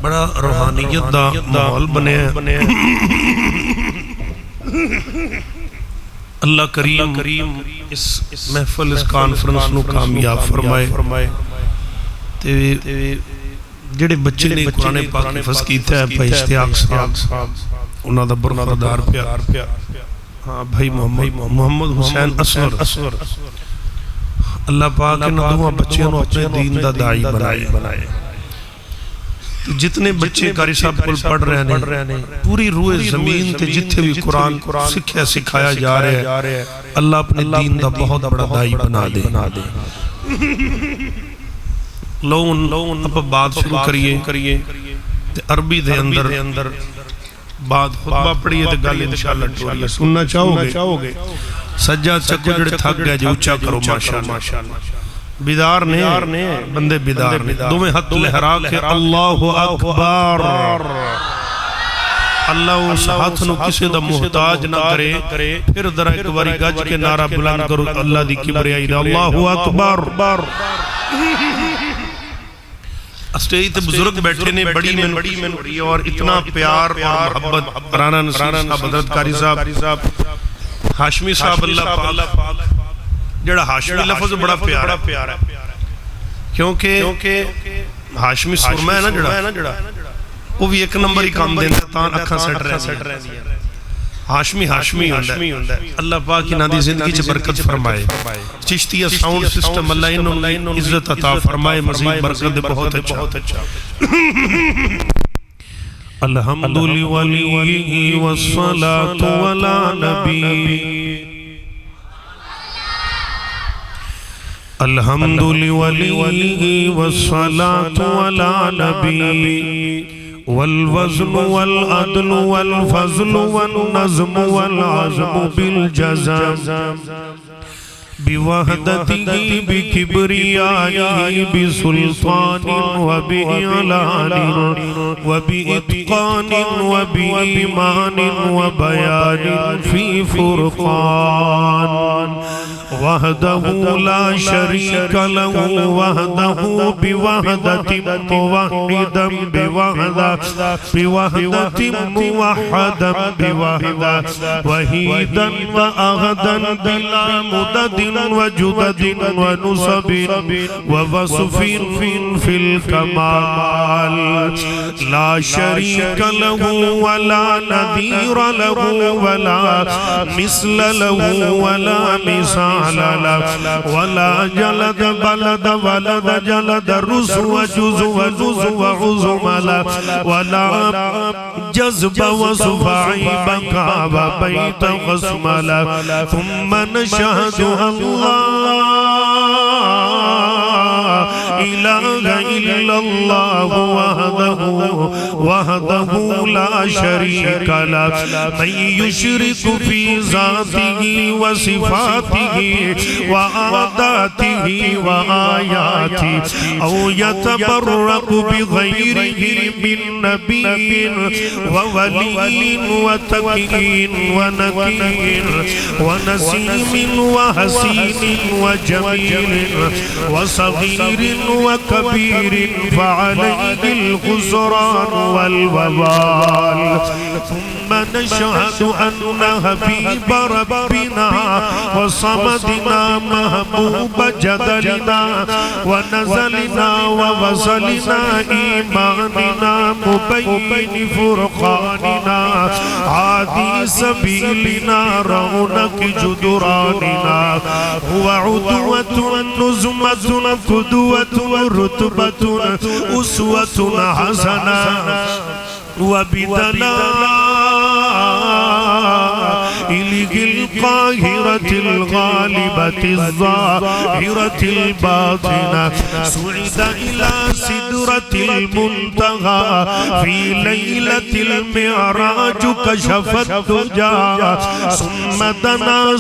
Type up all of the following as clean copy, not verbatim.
بڑا روحانیت دا ماحول بنے اللہ کریم اس محفل اس کانفرنس نو کامیاب فرمائے جڑے بچے نے قرآن پاک حفظ کیتا ہے بھائی اشتیاق صاحب انہاں دا برخوردار پیار ہاں بھائی محمد حسین اسور اللہ پاک انہاں دونوں بچیاں نو اپنے دین دا داعی بنائے جتنے بچے قاری صاحب کو پڑھ رہے ہیں پوری روح زمین تے جتنے بھی قرآن سکھایا جا رہا ہے اللہ اپنے دین دا بہت بڑا داعی بنا دے لون اب بات شروع کریے تے عربی دے اندر بعد خطبہ پڑھیے تے گل انشاءاللہ ٹوریے سننا چاہو گے سجاد چکو جڑے تھک گئے جو اچھا کرو ماشاءاللہ بیدار نے بندے بیدار نے دو میں حد لہرا کے اللہ اکبر اللہ اس ہاتھ نو کسی دا محتاج نہ کرے پھر درہ ایک باری گج کے نعرہ بلند کرو اللہ دی کبریائی دا اللہ اکبر اسٹیج تے بزرگ بیٹھے نے بڑی میں اور اتنا پیار اور محبت رانا نصیر صاحب حضرت قاری صاحب ہاشمی صاحب اللہ پاک جڑا ہاشمی لفظ بڑا پیارا ہے کیونکہ ہاشمی سرمہ ہے نا جڑا وہ بھی ایک نمبر ہی کام دینا تان اکھاں سٹ رہے ہیں ہاشمی ہوندہ ہے اللہ پاک انہاں دی زندگی چھ برکت فرمائے چشتیہ ساؤنڈ سسٹم اللہ انہوں عزت عطا فرمائے مزید برکت بہت اچھا الحمدللہ والصلاة ولا نبی الحمد لولی والصلاة ولا نبی والوزن والعدل والفضل والنظم والعزم بالجزم بوحدته بكبريائه بسلطان وبإعلان وبإتقان وبإيمان وبيان في فرقان وحده لا شريك له وحده بوحدة موحدا بوحدة موحدا بوحدة وحيدا وأغدا بلا مدد وجدد ونصب ووصف في الكمال لا شريك له ولا نذير له ولا مثل له ولا مثال له ولا جلد بلد ولد جلد رس وجز وجز وعظم له ولا جذب وصفعي بكى وبيت خصم له ثم نشهد إله إلا الله وحده لا شريك له من يشرك في ذاته وصفاته وعاداته وآياته أو يتبرك بغيره من نبي وولي وتقي ونكير ونسيم وحسين وجميل وصغير وكبير فعليه الخسران والوبال ثم نشهد أن حبيب ربنا وصمدنا محبوب جدلنا ونزلنا ووصلنا إيماننا مبين فرقاننا عادي سبيلنا رونق جدراننا هو عدوة نزمة قدوة رتبة أسوة حسنة وبدلائله القاهرة الغالبة الظاهرة الباطنة سعد إلى سدرة المنتهى في ليلة المعراج كشف الدجى ثم دنا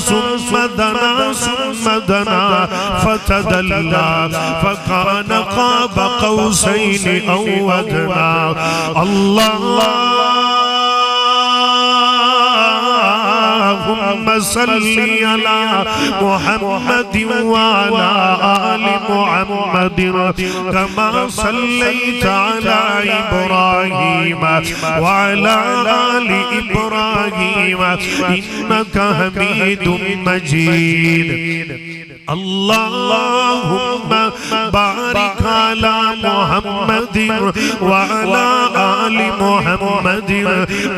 فتدلى فكان قاب قوسين أو أدنى الله اللهم صل على محمد وعلى آل محمد كما صليت على إبراهيم وعلى آل إبراهيم إنك حميد مجيد اللهم بارك على محمد وعلى آل محمد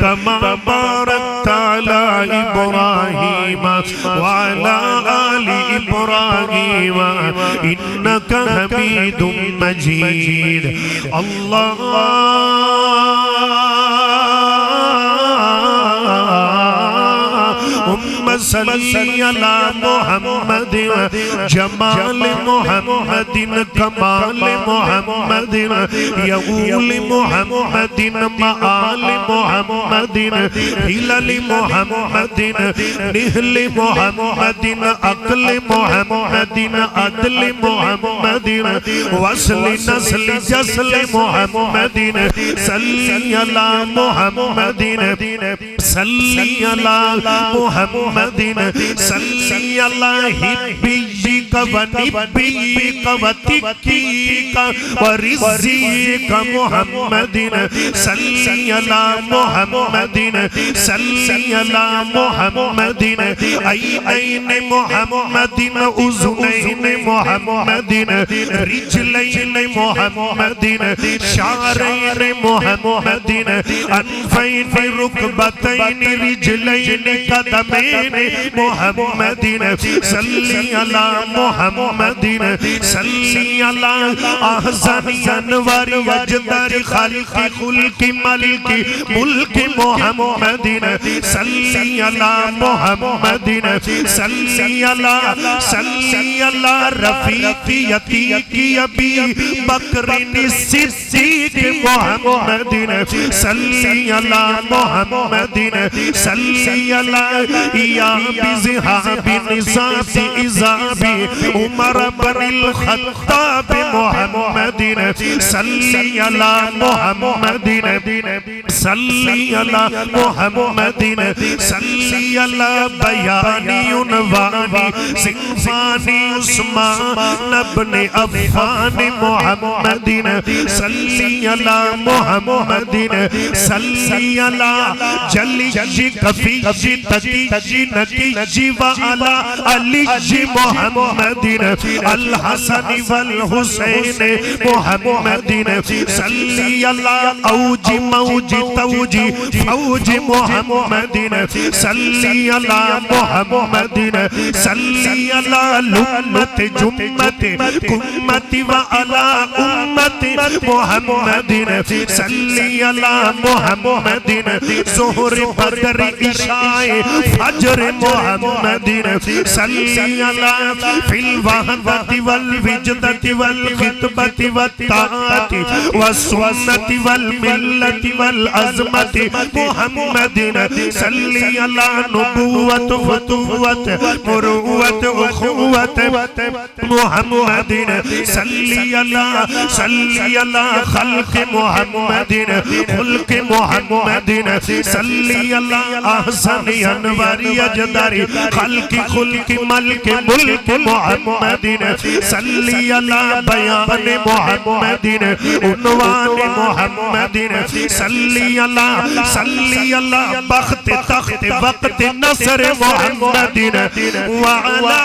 كما باركت على إبراهيم وعلى آل إبراهيم إنك حميد مجيد اللهم صل على محمد جمال محمد كمال محمد يقول محمد مآل محمد هلال محمد نهل محمد أقل محمد عدل محمد وصل نسل جسل محمد صلي على محمد صلي على محمد صلي على حبيك ونبيك وتكيك ورزيك محمد صلي على محمد صلي على محمد عينين محمد أذنين محمد رجلين محمد شعرين محمد أنفين ركبتين رجلين قدمين محمد صلي على محمد صلي على أحسن أنوار وجدار خالق خلق ملك ملك محمد صلي على محمد صلي على رفيق يتيك أبي بكر الصديق محمد صلي على محمد صلي على يا بزهاب نصاب إزابي عمر بن الخطاب محمد صلي على محمد صلي على محمد صلي على بياني عنواني سنفاني عثمان بن عفان محمد صلي على محمد صلي على جلي كفي تجي نتيجي وعلى علي محمد الحسن والحسين محمد صلي على أوجي موجي توجي فوجي محمد صلي على محمد صلي على لمة جمة كمة وعلى أمة محمد صلي على محمد ظهر بدر عشاء فجر محمد صلي على في الوحدة والوجدة والخطبة والطاعة والسنة والملة والعظمة محمد صلي على نبوة فتوة مروة أخوة محمد صلي على خلق محمد خلق محمد صلي على أحسن أنوار يجدار خلق خلق ملك ملك محمد صلي على بيان محمد عنوان محمد صلي على بخت تخت وقت نصر محمد وعلى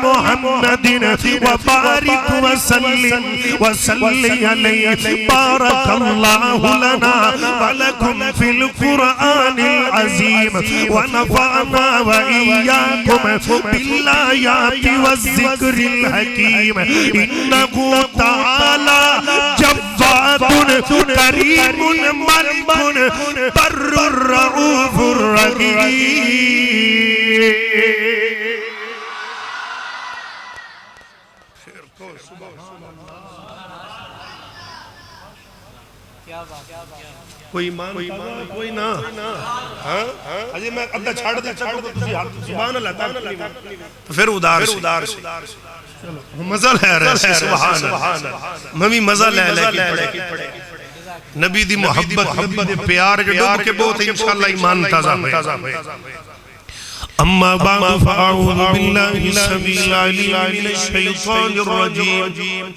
محمد وبارك وسلم عليه بارك الله لنا ولكم في القرآن العظيم ونفعنا وإياكم بالآيات والذكر الحكيم إنه تعالى جواد كريم ملك بر رؤوف رحيم. کوئی ایمان کوئی نہ اجے میں ادھا چھاڑ دے سبحان اللہ تو پھر ادار سے مزہ لے رہے سبحان اللہ میں بھی مزہ لے کے پڑھے نبی دی محبت نبی دے پیار جڑب کے بہت انشاءاللہ ایمان تازہ ہوئے اما بعد فاعوذ باللہ السمیع العلیم من الشیطان الرجیم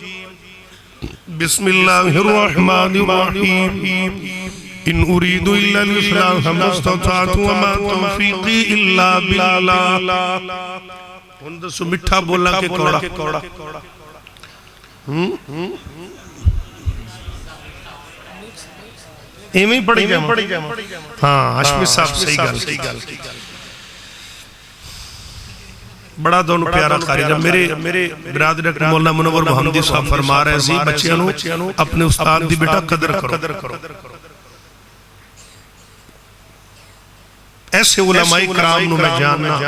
بسم اللہ الرحمن الرحیم ان اريد الا الاصلاح ما استطعت وما توفیقی الا باللہ ان دسو مٹھا بولا کہ کوڑا ایمی پڑھی گیا ہاں ہاشمی صاحب صحیح گل بڑا دونوں پیارا قاری جب میرے برادر مولانا منور محمدی صاحب فرما رہے ہیں بچیانوں اپنے استاد دی بیٹا قدر کرو ایسے علماء کرام نو میں جاننا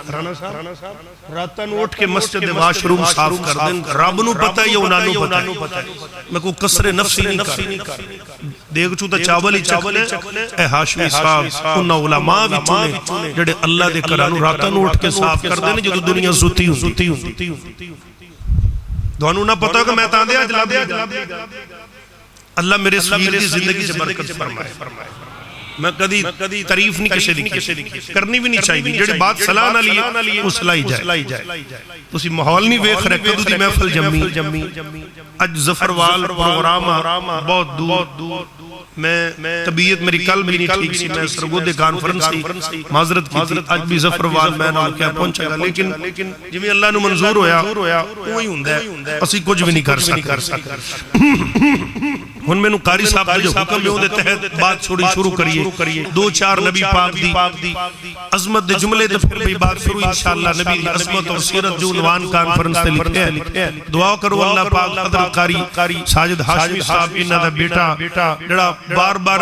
رانا صاحب راتاں نو اٹھ کے مسجد واش روم صاف کر دیں رب نو پتہ ہے یا انہاں نو پتہ ہے میں کو قصر نفسی نہیں کر دیکھ چوتا چاول ہی چکلے اے ہاشمی صاحب انہاں علماء بھی چنے جڑے اللہ دے کرانو راتاں نو اٹھ کے صاف کر دیں جو دنیا زوتی ہوتی دوانو نہ پتہ ہے کہ میں تاندے اجلاب اللہ میرے سویر کی زندگی سے برکت فرمائے میں کدی تعریف نہیں کسے دی کرنی بھی نہیں چاہیے جڑے بات صلاح نہ لیے وہ صلاحی جائے تو اسی محول نہیں ویخ رہے کدو دی محفل جمی اج ظفروال پروگرام بہت دور میں طبیعت میری کل بھی نہیں ٹھیک سی میں سرگودے کانفرنس تھی معذرت کی تھی اج بھی ظفروال میں نہ کیا پہنچا گا لیکن جویں اللہ نے منظور ہویا وہی ہوندا ہے اسی کچھ بھی نہیں کر سکتے ہن میں نو قاری صاحب جو حکم میں دے تحت بات شروع کریے دو چار نبی پاک دی عظمت دے جملے تے پھر بھی بات شروع انشاءاللہ نبی دی عظمت اور سیرت جو عنوان کانفرنس تے لکھے ہیں دعا کرو اللہ پاک حضرت قاری ساجد ہاشمی صاحب انہاں دا بیٹا جڑا بار میں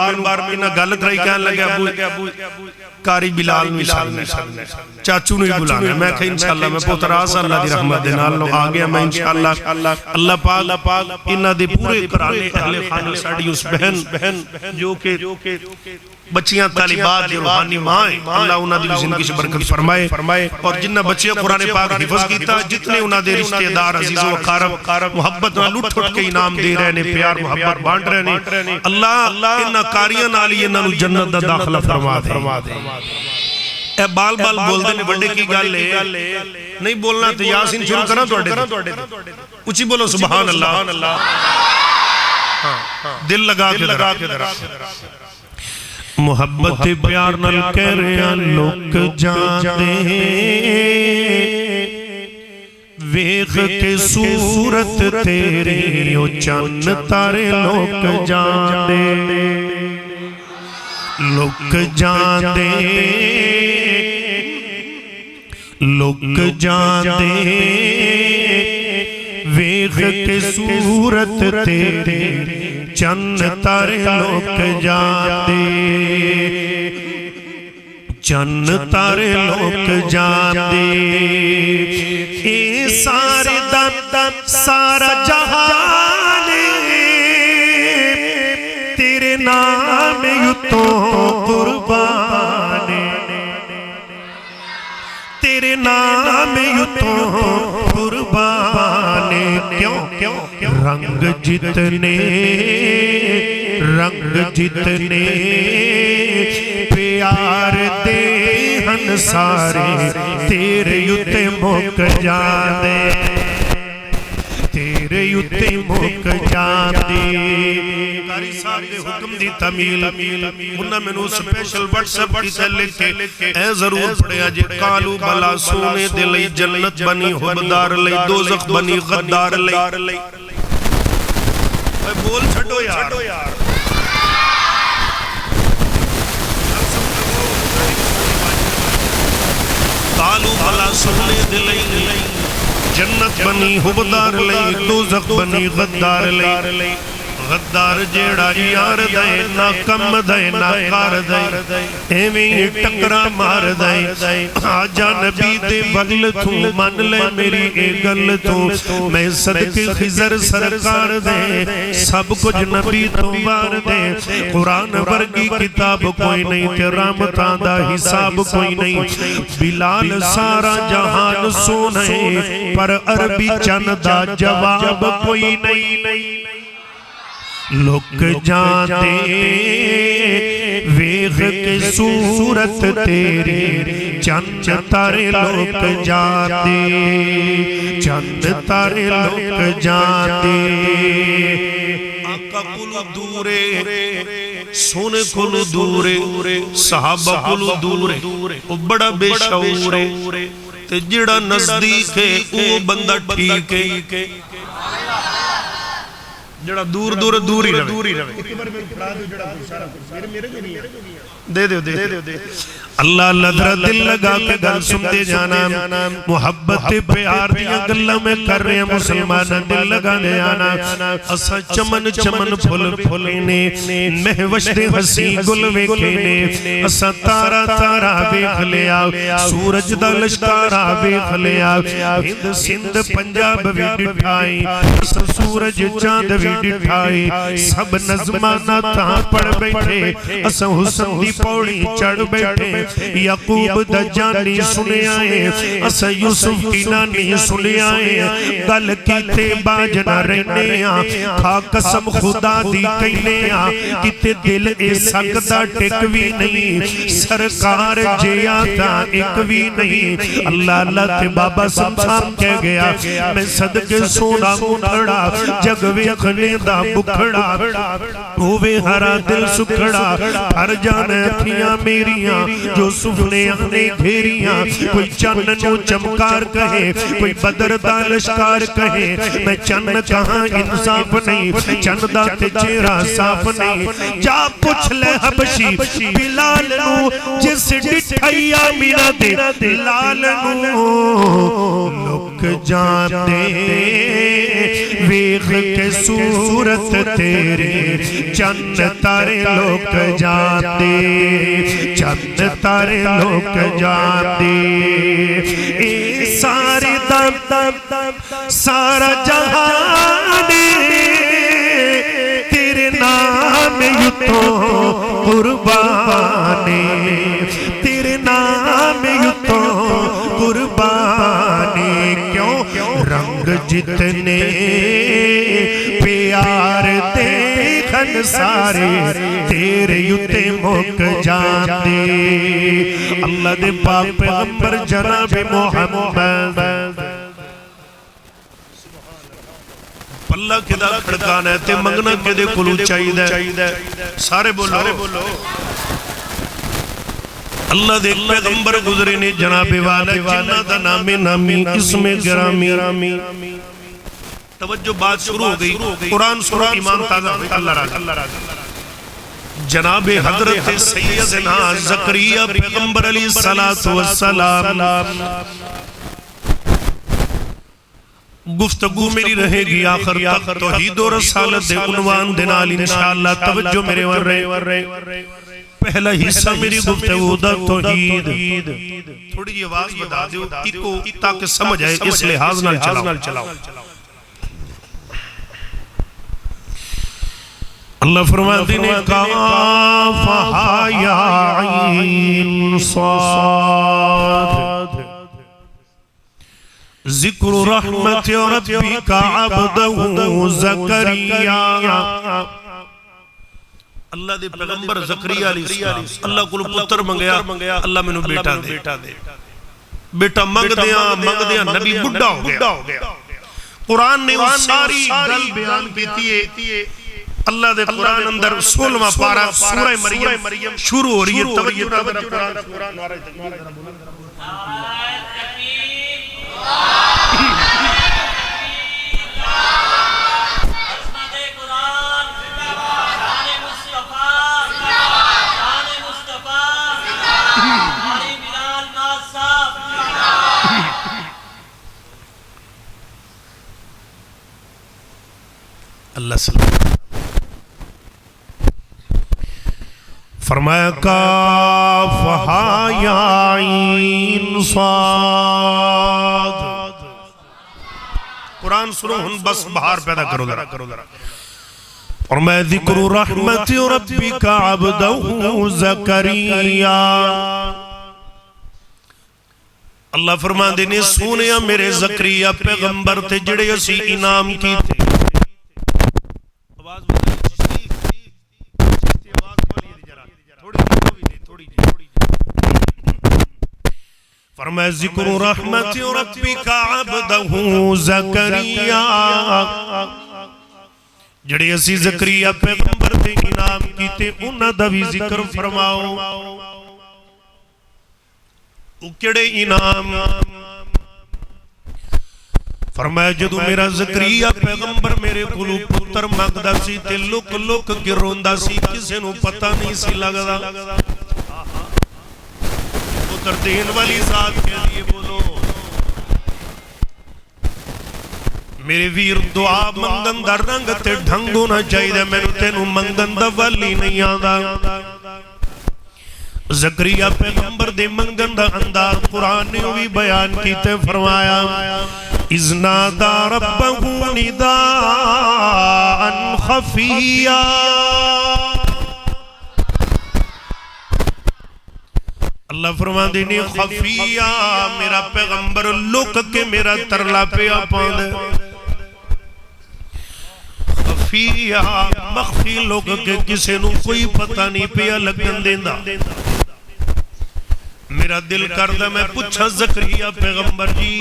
انہاں گل کرائی کہن لگا قاری بلال مثال چاچو نے بلانا میں کہ انشاءاللہ میں پوتراز اللہ دی رحمت دے نال لو آ گیا میں انشاءاللہ اللہ پاک انہاں دے پورے کرانے اہل خانہ ساڑی اس بہن جو کہ بچیاں طالبات جو روحانی ماں ہیں اللہ انہاں دی زندگی سے برکت فرمائے اور جنہ بچیاں قرآن پاک حفظ کیتا جتنے انہاں دے رشتہ دار عزیز و اقارب محبت نہ لٹ اٹھ کے انعام دے رہے نے پیار محبت بانٹ رہے نے اللہ انہاں قاریاں نال انہاں نو جنت دا داخلہ فرما دے اے بال بول دے بڑے کی گل ہے نہیں بولنا تو یاسین شروع کرنا توڑے اچھی بولو سبحان اللہ دل لگا کے درا محبت پیار نل کہہ رہے لوگ جاندے ویخ کے صورت تیری او چند تارے لوگ جاندے لوگ جاندے ویخ کے صورت تیری چند تارے لوگ جاندے چند تارے لوگ جاندے اے سارے دن سارا جہان تیرے نام یتوں قربان تیرے نام یتوں قربان کیوں رنگ جتنے پیار دے ہن سارے تیرے یتے مک جاندے تیرے یتے مک جاندے قاری صاحب دے حکم دی تمیل انہاں میں نو سپیشل واٹس ایپ کی تے لکھ کے اے ضرور پڑھیا جے قالو بلا سونے دلی جنت بنی حبدار لئی دوزخ بنی غدار لئی بول چھڑو یار قالو بلا سونے دلی جنت بنی حبدار لئی دوزخ بنی غدار لئی غدار جیڑا یار دائے نہ کم دائے نہ کار دائے ایویں ٹکرا مار دائے آجا نبی دے بغل تو من لے میری اے گل تو میں صدق خضر سرکار دے سب کچھ نبی تو بار دے قرآن ورگی کتاب کوئی نہیں تے رحمتاں دا حساب کوئی نہیں بلال سارا جہان سونے پر عربی چند دا جواب کوئی نہیں لک جاندے ویخ کے صورت تیری چند تارے لک جاندے چند تارے لک جاندے آقا کلو دورے سونے کلو دورے صحابہ کلو دورے وہ بڑا بے شعورے تے جڑا نزدیک ہے وہ بندہ ٹھیک ہے جڑا دور دور دوری رہے دے دے دے اللہ اللہ دل لگا کے گل سنتے جانا محبت پیار دیا گلہ میں کر رہے ہیں مسلمان دل لگا دے آنا اسا چمن چمن پھل پھلینے محوش دے حسی گل ویکھینے اسا تارا تارا ویکھ لیا سورج دا لشکارا ویکھ لیا ہند سندھ پنجاب بھی ڈٹھائی اسا سورج چاند بھی ڈٹھائی سب نظمانہ تاں پڑھ بیٹھے اسا حسن دی پوڑی چڑھ بیٹھے یعقوب دجانی سنے آئے اسا یوسف کی نانی سنے آئے گل کیتے باج نہ رہنے کھا قسم خدا دی کہنے کتے دل اے سکتا ٹکوی نہیں سرکار جیاتا اکوی نہیں اللہ اللہ تے بابا سمسام کہہ گیا میں صدقے سونا مٹھڑا جگ ویکھنے دا بکھڑا ہووے ہرا دل سکھڑا ہر جانے تھیاں میریاں جو سفنے آنے گھیریاں کوئی چند نو چمکار کہے کوئی بدر دا لشکار کہے میں چند کہاں انصاف نہیں چند دا تے چہرہ صاف نہیں جا پوچھ لے حبشی بلال نو جس ڈٹھائی آمینہ دے لال نو لک جاندے ویخ کے صورت تیرے چند تارے لک جاندے چند تارے لک جاندے اے سارے دم سارا جہان تیرے نام یتوں قربانے تیرے نام یتوں قربانے کیوں رنگ جتنے پیار دیکھن سارے تیرے یتے مک جاندے اللہ دے پاک پیغمبر جناب محمد پلہ کدا کھڑکانا ہے تے منگنا کدے کلو چاہید ہے سارے بولو اللہ دے پیغمبر گزرے نے جناب والا جنہ دا نامی اسم گرامی توجہ بات شروع ہو گئی قرآن سورہ ایمان تازہ اللہ راجہ جناب حضرت سیدنا زکریا پیغمبر علیہ السلام گفتگو میری رہے گی آخر تک توحید و رسالت دے عنوان دنال انشاءاللہ توجہ میرے ور رہے پہلا حصہ میری گفتگو دا توحید تھوڑی یہ آواز بتا دیو ایکو تاکہ سمجھ آئے اس لحاظ نال چلاؤ اللہ فرماتی نے کاف ہا یا عین صاد ذکر رحمت ربک عبدہ زکریا اللہ دے پیغمبر زکریا علیہ السلام اللہ کو پتر منگیا اللہ میں نے بیٹا دے بیٹا منگ دیا نبی بڑھا ہو گیا قرآن نے وہ ساری گل بیان کیتی ہے اللہ دے قرآن اندر 16واں پارہ سورہ مریم شروع ہو رہی ہے توجہ قرآن اللہ سلام فرمایا کاف ہا یا عین صاد قرآن سنو ہن بس بہار پیدا کرو ذرا اور میں ذکر رحمت ربک عبدہ زکریا اللہ فرما دینے سونیا میرے زکریا پیغمبر تھے جڑے اسی انعام کی تھے آواز فرمایا ذکر رحمت ربک عبدہ زکریا، جڑے اسی زکریا پیغمبر دے انعام کیتے انہاں دا بھی ذکر فرماؤ۔ او کیڑے انعام؟ فرمایا جدو میرا زکریا پیغمبر میرے کولو پتر مانگدا سی تے لک لک کے روندا سی، کسے نو پتہ نہیں سی لگدا۔ پتر دین والی ذات کے لیے بولو میرے ویر، دعا منگن دا رنگ تے ڈھنگ ہونا چاہیے، مینوں تینوں منگن دا والی نہیں آندا۔ زکریا پیغمبر دے منگن دا انداز قرآن نے بھی بیان کیتے، فرمایا اذ نادى ربه نداء خفيا، اللہ فرماندے نے خفیہ میرا پیغمبر لک کے میرا ترلا پیا پاندے، خفیہ مخفی لک کے کسے نو کوئی پتہ نہیں پیا لگن دیندا۔ میرا دل کردہ میں پوچھا زکریا پیغمبر جی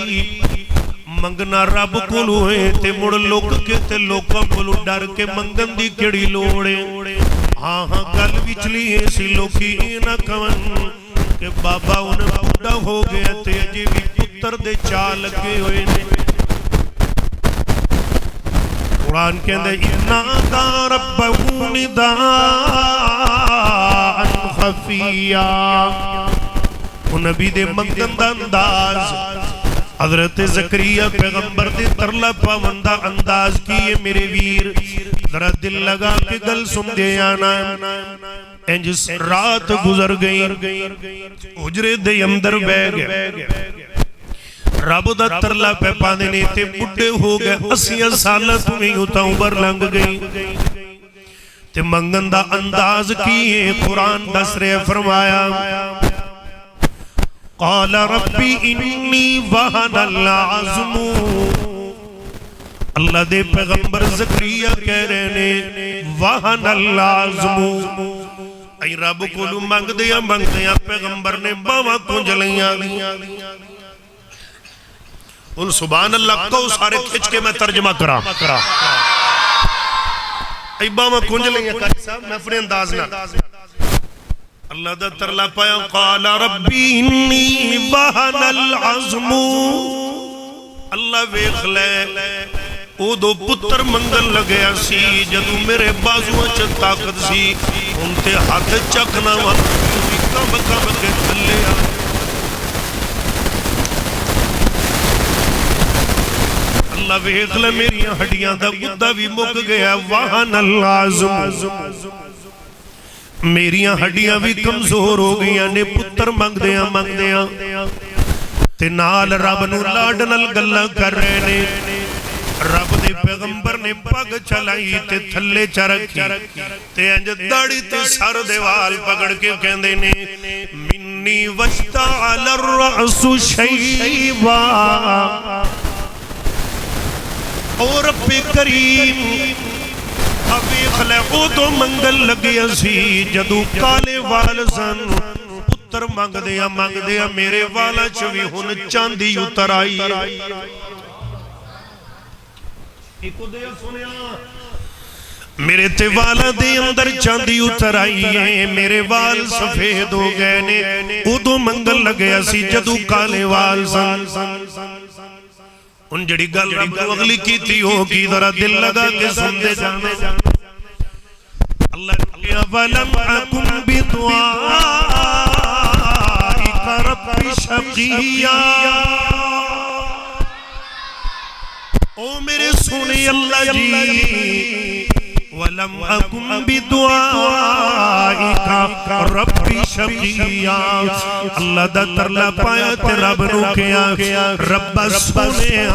منگنا رب کولو ہے تے مڑ لوک کے تے لوکاں کولو ڈر کے منگن دی کیڑی لوڑے؟ ہاں ہاں گل وچلی ایسی لوکی نہ کون کہ بابا انہیں بڑا ہو گیا تے اجے بھی پتر دے چا لگے ہوئے نے۔ قرآن کہندے نادا ربہ نداء خفیہ، نبی دے منگن دا انداز حضرت زکریا پیغمبر دے ترلا پاوندہ انداز کیے میرے ویر، ذرا دل لگا کے گل سن دے آنا۔ انج رات گزر گئی، حجرے دے اندر بے گئے، رب دا ترلا پہ پاندے نے تے بڑھے ہو گئے، 80 سالہ تمہیں ہوتا عمر لنگ گئی تے منگن دا انداز کیے قرآن دس رہے، فرمایا قال ربی انی وہن العظم، اللہ دے پیغمبر زکریا کہہ رہے نے وہن العظم، اے رب کولو منگ دیا پیغمبر نے باواں کنجلیاں۔ ان سبحان اللہ کو سارے کھچ کے میں ترجمہ کرا، اے باواں کنجلیاں قاری صاحب میں اپنے انداز نہ اللہ دا ترلا پایا قال ربی انی وہن العظم، اللہ ویکھ لے او دو پتر منگن لگیا سی جدو میرے بازویں چ طاقت سی، ان تے ہاتھ چکنا وا کم کم کے تھلے آ۔ اللہ ویکھ لے میری ہڈیاں دا گدا بھی مک گیا، وہن العظم میریاں ہڈیاں بھی کمزور ہو گئیاں نے، پتر منگ دیاں تے نال رب نو لاڈ نال گلاں کر رہے نے۔ رب دے پیغمبر نے پگ چلائی تے تھلے چ رکھی تے انج داڑھی تے سر دے وال پکڑ کے کہندے نے منی واشتعل الرأس شیبا، او رب کریم ویکھ لے او تو منگل لگیا سی جدو کالے وال سن، پتر منگ دیا میرے والا چ وی ہن چاندی اتر آئی۔ میرے تے والا دے اندر چاندی اتر آئی ہے، میرے وال سفید ہو گئے نے، او تو منگل لگیا سی جدو کالے وال سن۔ ان جڑی گل رب کو اگلی کی تھی ہوگی، ذرا دل لگا کے سن دے جانے۔ اللہ کہا وَلَمْ أَكُمْ بِدُعَائِكَ رَبِّ شَقِيًّا، او میرے سونے اللہ جی وَلَمْ أَكُمْ بِدُعَائِكَ رَبِّ شَقِيًّا، اللہ دا ترلا پایا تے رب نو کیا رب سونے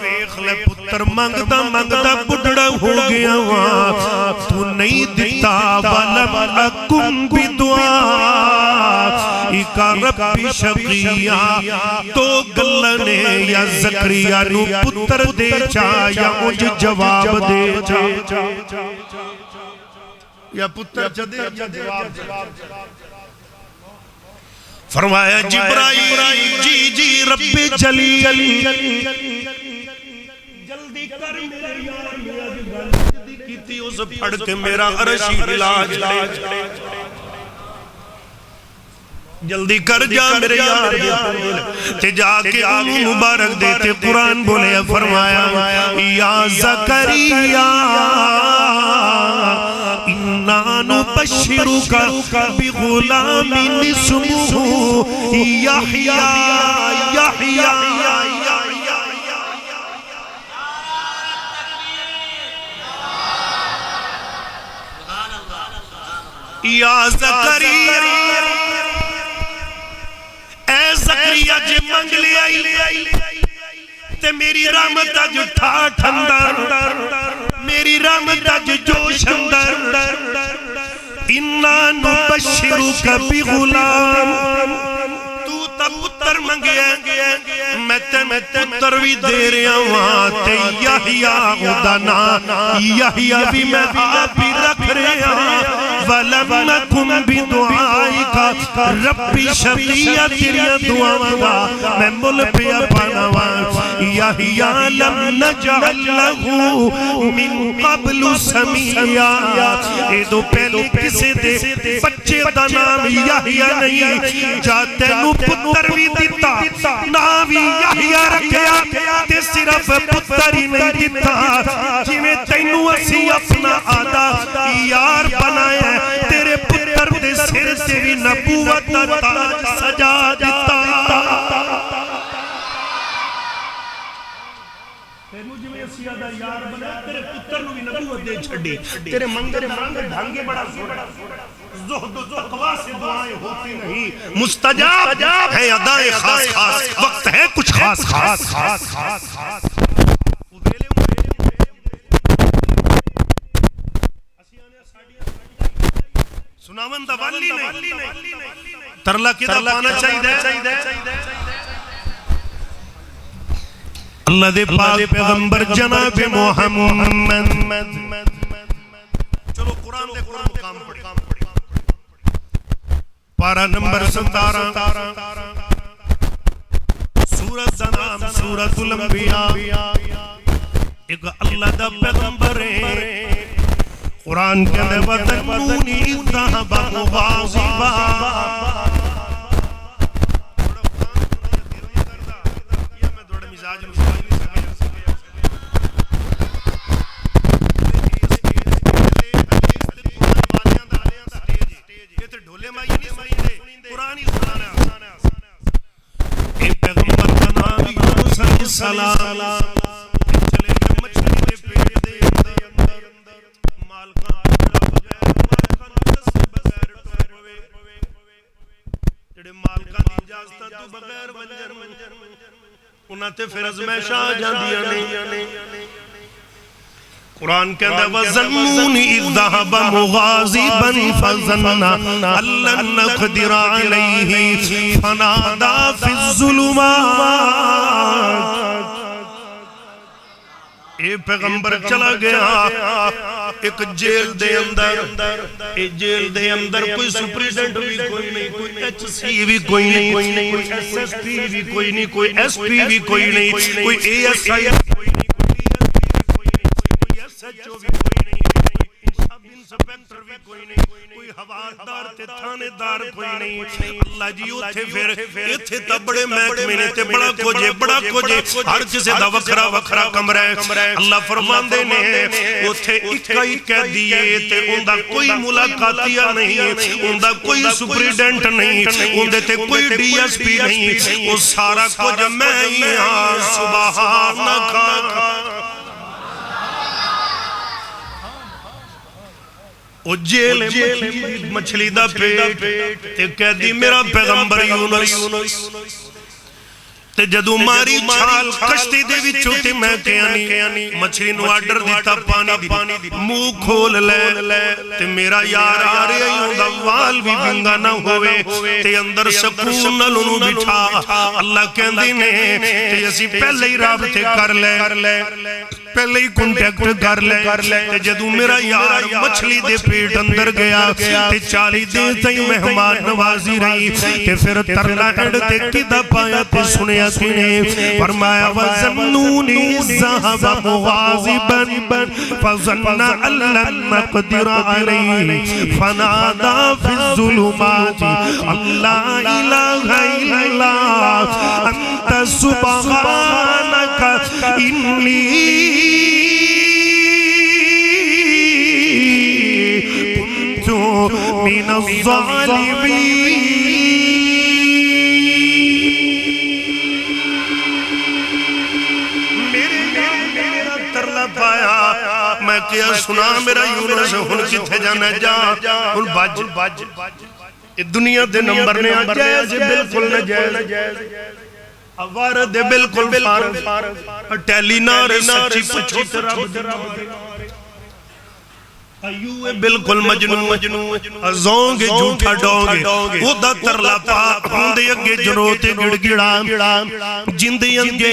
ویکھ لے پتر منگدا بڑھڑا ہو گیا وہاں تو نہیں دیتا۔ وَلَمْ أَكُمْ بِدُعَائِكَ رَبِّ شَقِيًّا، تو گلہ نے یا زکریا نو پتر دے چا یا مجھ جواب دے چا، یا پتر چدے یا جواب۔ فرمایا جبرائیل جی جی رب جلیل جلدی کر میرے یار میرا جلدی کیتی اس پڑھ کے میرا عرشی علاج جلدی کر جا میرے یار تے جا کے مبارک دیتے قرآن بولے فرمایا یا زکریا اِنَّا نُبَشِّرُكَ بِغُلَامٍ اسْمُهُ یحییٰ یا زکریا اے زکریا جے منگ لے آئی تے میری رحمت اج ٹھاٹھ اندر میری رحمت اج جوش اندر اِنَّا نُبَشِّرُكَ بِغُلَامٍ تو تب پتر منگیا میں پتر بھی دے رہا ہوں تے یحییٰ اُدنا یحییٰ بھی میں آپ ہی رکھ رہا وَلَمْ نَكُمْ بِدُعَائِكَ رَبِّ شَقِيًّا تیری دعاواں دا میں مل پیا پانا یحییٰ لَمْ نَجْعَلْ لَهُ مِن قَبْلُ سَمِيًّا اے دو پہلے کسے دے بچے دا نام یحییٰ نہیں جاتے نو پتر بھی دیتا نامی یحییٰ رکھیا تے صرف پتر ہی نہیں دیتا جویں تینوں اسی اپنا آدھا یار بنایا تیرے پتر دے سر سے بھی نبوت تاج سجا دیتا تینوں جویں اسی آدھا یار بنایا تیرے پتر نو بھی نبوت دے چھڑی تیرے منگر ڈھانگے بڑا زہد و تقوی سے دعائیں ہوتی نہیں مستجاب ہے ادائیں خاص خاص وقت ہے کچھ خاص خاص سناون دا والی نہیں ترلا کی دا پانا چاہی دے اللہ دے پاک پیغمبر جناب محمد چلو قرآن دے قرآن مقام پڑی پارہ نمبر 17 سورت زنام سورت الانبیاء ایک اللہ دا پیغمبر ہے قرآن کے اندر وَتَنُّونِ اِذَّهَبَ مُغَاضِبًا ایک پیغمبر کا نام یونس علیہ السلام چلے گئے مچھلی دے پیٹ دے اندر مالکان جڑے مالکان دی اجازت تو بغیر ونجر انہاں تے پھر ازمائشاں آ جاندیاں نے قرآن کے اندر وَظَنُّونِ اِذْ ذَهَبَ مُغَاضِبًا فَظَنَّ أَن لَّن نَّقْدِرَ عَلَيْهِ فَنَادَىٰ فِي الظُّلُمَاتِ اے پیغمبر چلا گیا ایک جیل دے اندر جیل دے اندر کوئی سپریڈنٹ بھی کوئی نہیں کوئی ایچ سی بھی کوئی نہیں کوئی ایس ایس پی بھی کوئی نہیں کوئی ایس پی بھی کوئی نہیں کوئی اے ایس آئی سچو بھی کوئی نہیں سب انسپیکٹر بھی کوئی نہیں کوئی حوالدار تے تھانے دار کوئی نہیں اللہ جی اتھے پھر اتھے تا بڑے محکمے نے تے بڑا کھوجے ہر کسے دا وکھرا وکھرا کمرہ اللہ فرمان دے نے اتھے اکائی کہہ دیئے تے اندہ کوئی ملاقاتیہ نہیں اندہ کوئی سپریڈنٹ نہیں اندہ تے کوئی ڈی ایس پی نہیں وہ سارا کچھ میں یہاں سبحانک او جیل مچھلی دا پیٹ تے کہہ دی میرا پیغمبر یونس تے جدو ماری چھال کشتی دے بھی چھوٹی میں کہانی مچھلی نو آڈر دیتا پانی دی مو کھول لے تے میرا یار آ رہے ہوں دا وال بھی بنگا نہ ہوئے تے اندر سکون نلونو بٹھا اللہ کہندی نے تے اسی پہلے ہی رابطے کر لے پہلے ہی کنٹیکٹ کر لے تے جدوں میرا یار مچھلی دے پیٹ اندر گیا تے 40 دن تائیں مہمان نوازی رہی تے پھر ترلا اینڈ تے کدا پایا تے سنیا کنے فرمایا وَزَنُّونِ ذَهَبَ مُغَاضِبًا فَظَنَّ أَن لَّن نَّقْدِرَ عَلَيْهِ فَنَادَىٰ فِي الظُّلُمَاتِ اللَّا إِلَٰهَ إِلَّا أَنتَ سُبْحَانَكَ إِنِّي من الظالمین میرا ترلا پایا میں کیا سنا میرا یونس ہن کتھے جانا جا ہن بج دنیا دے نمبر نے جائز بالکل نجائز اوارد بالکل فارغ ٹیلی نار سچی پچھی رب ایوے بالکل مجنون ازونگے جھوٹا ڈونگے او دا ترلا پاک ہوندے اگے جنوتے گڑ گڑا جندے انگے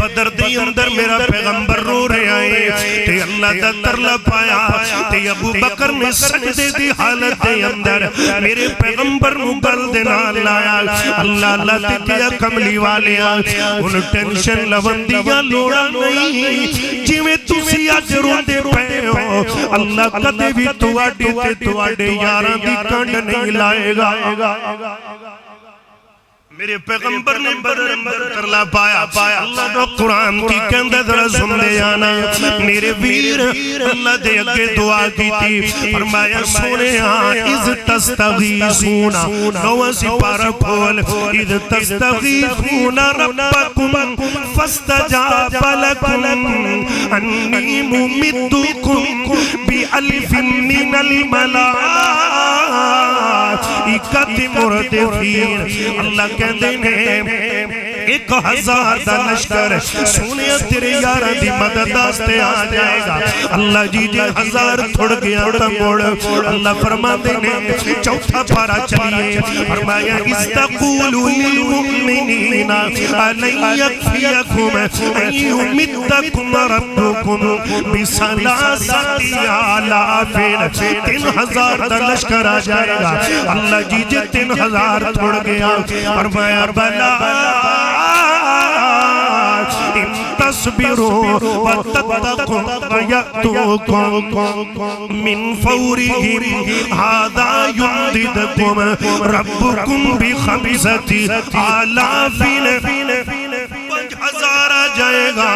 بدر دے اندر میرا پیغمبر رو رہے آئے تے اللہ دا ترلا پایا تے ابو بکر نے سجدے دی حالت دے اندر میرے پیغمبر مگل دے نال لایا اللہ تے کیا کملی والے ان ٹینشن لوندیاں لوڑا نہیں جویں تسی اج روندے پے ہو اللہ کدے بھی تواڈے تے تواڈے یاراں دی کنڈ نہیں لائے گا میرے پیغمبر نے بدر اندر ترلا پایا اللہ دا قرآن کی کہندہ ذرا سن دے آنا میرے ویر اللہ دے اگے دعا کی تھی فرمایا سونے اذ تستغیثون نو سپارہ کھول اذ تستغیثون ربکم فاستجاب لکم انی ممدکم بألف من الملائکۃ مردفین اللہ کہندے نے 1000 دا لشکر سونے تیرے یارہ دی مدد آستے آ جائے گا اللہ جی 1000 تھوڑ گیا تا موڑ اللہ فرما دینے چوتھا پارا چلیے فرمایا استقولوا للمؤمنین علن یکفیکم ان یمدکم ربکم بثلاثۃ آلاف 3000 دا لشکر آ جائے گا اللہ جی 3000 تھوڑ گیا فرمایا بلا ان تصبروا وتتقوا ويأتوكم من فورهم هذا يمددكم ربكم ب5,000 5000 آ جائے گا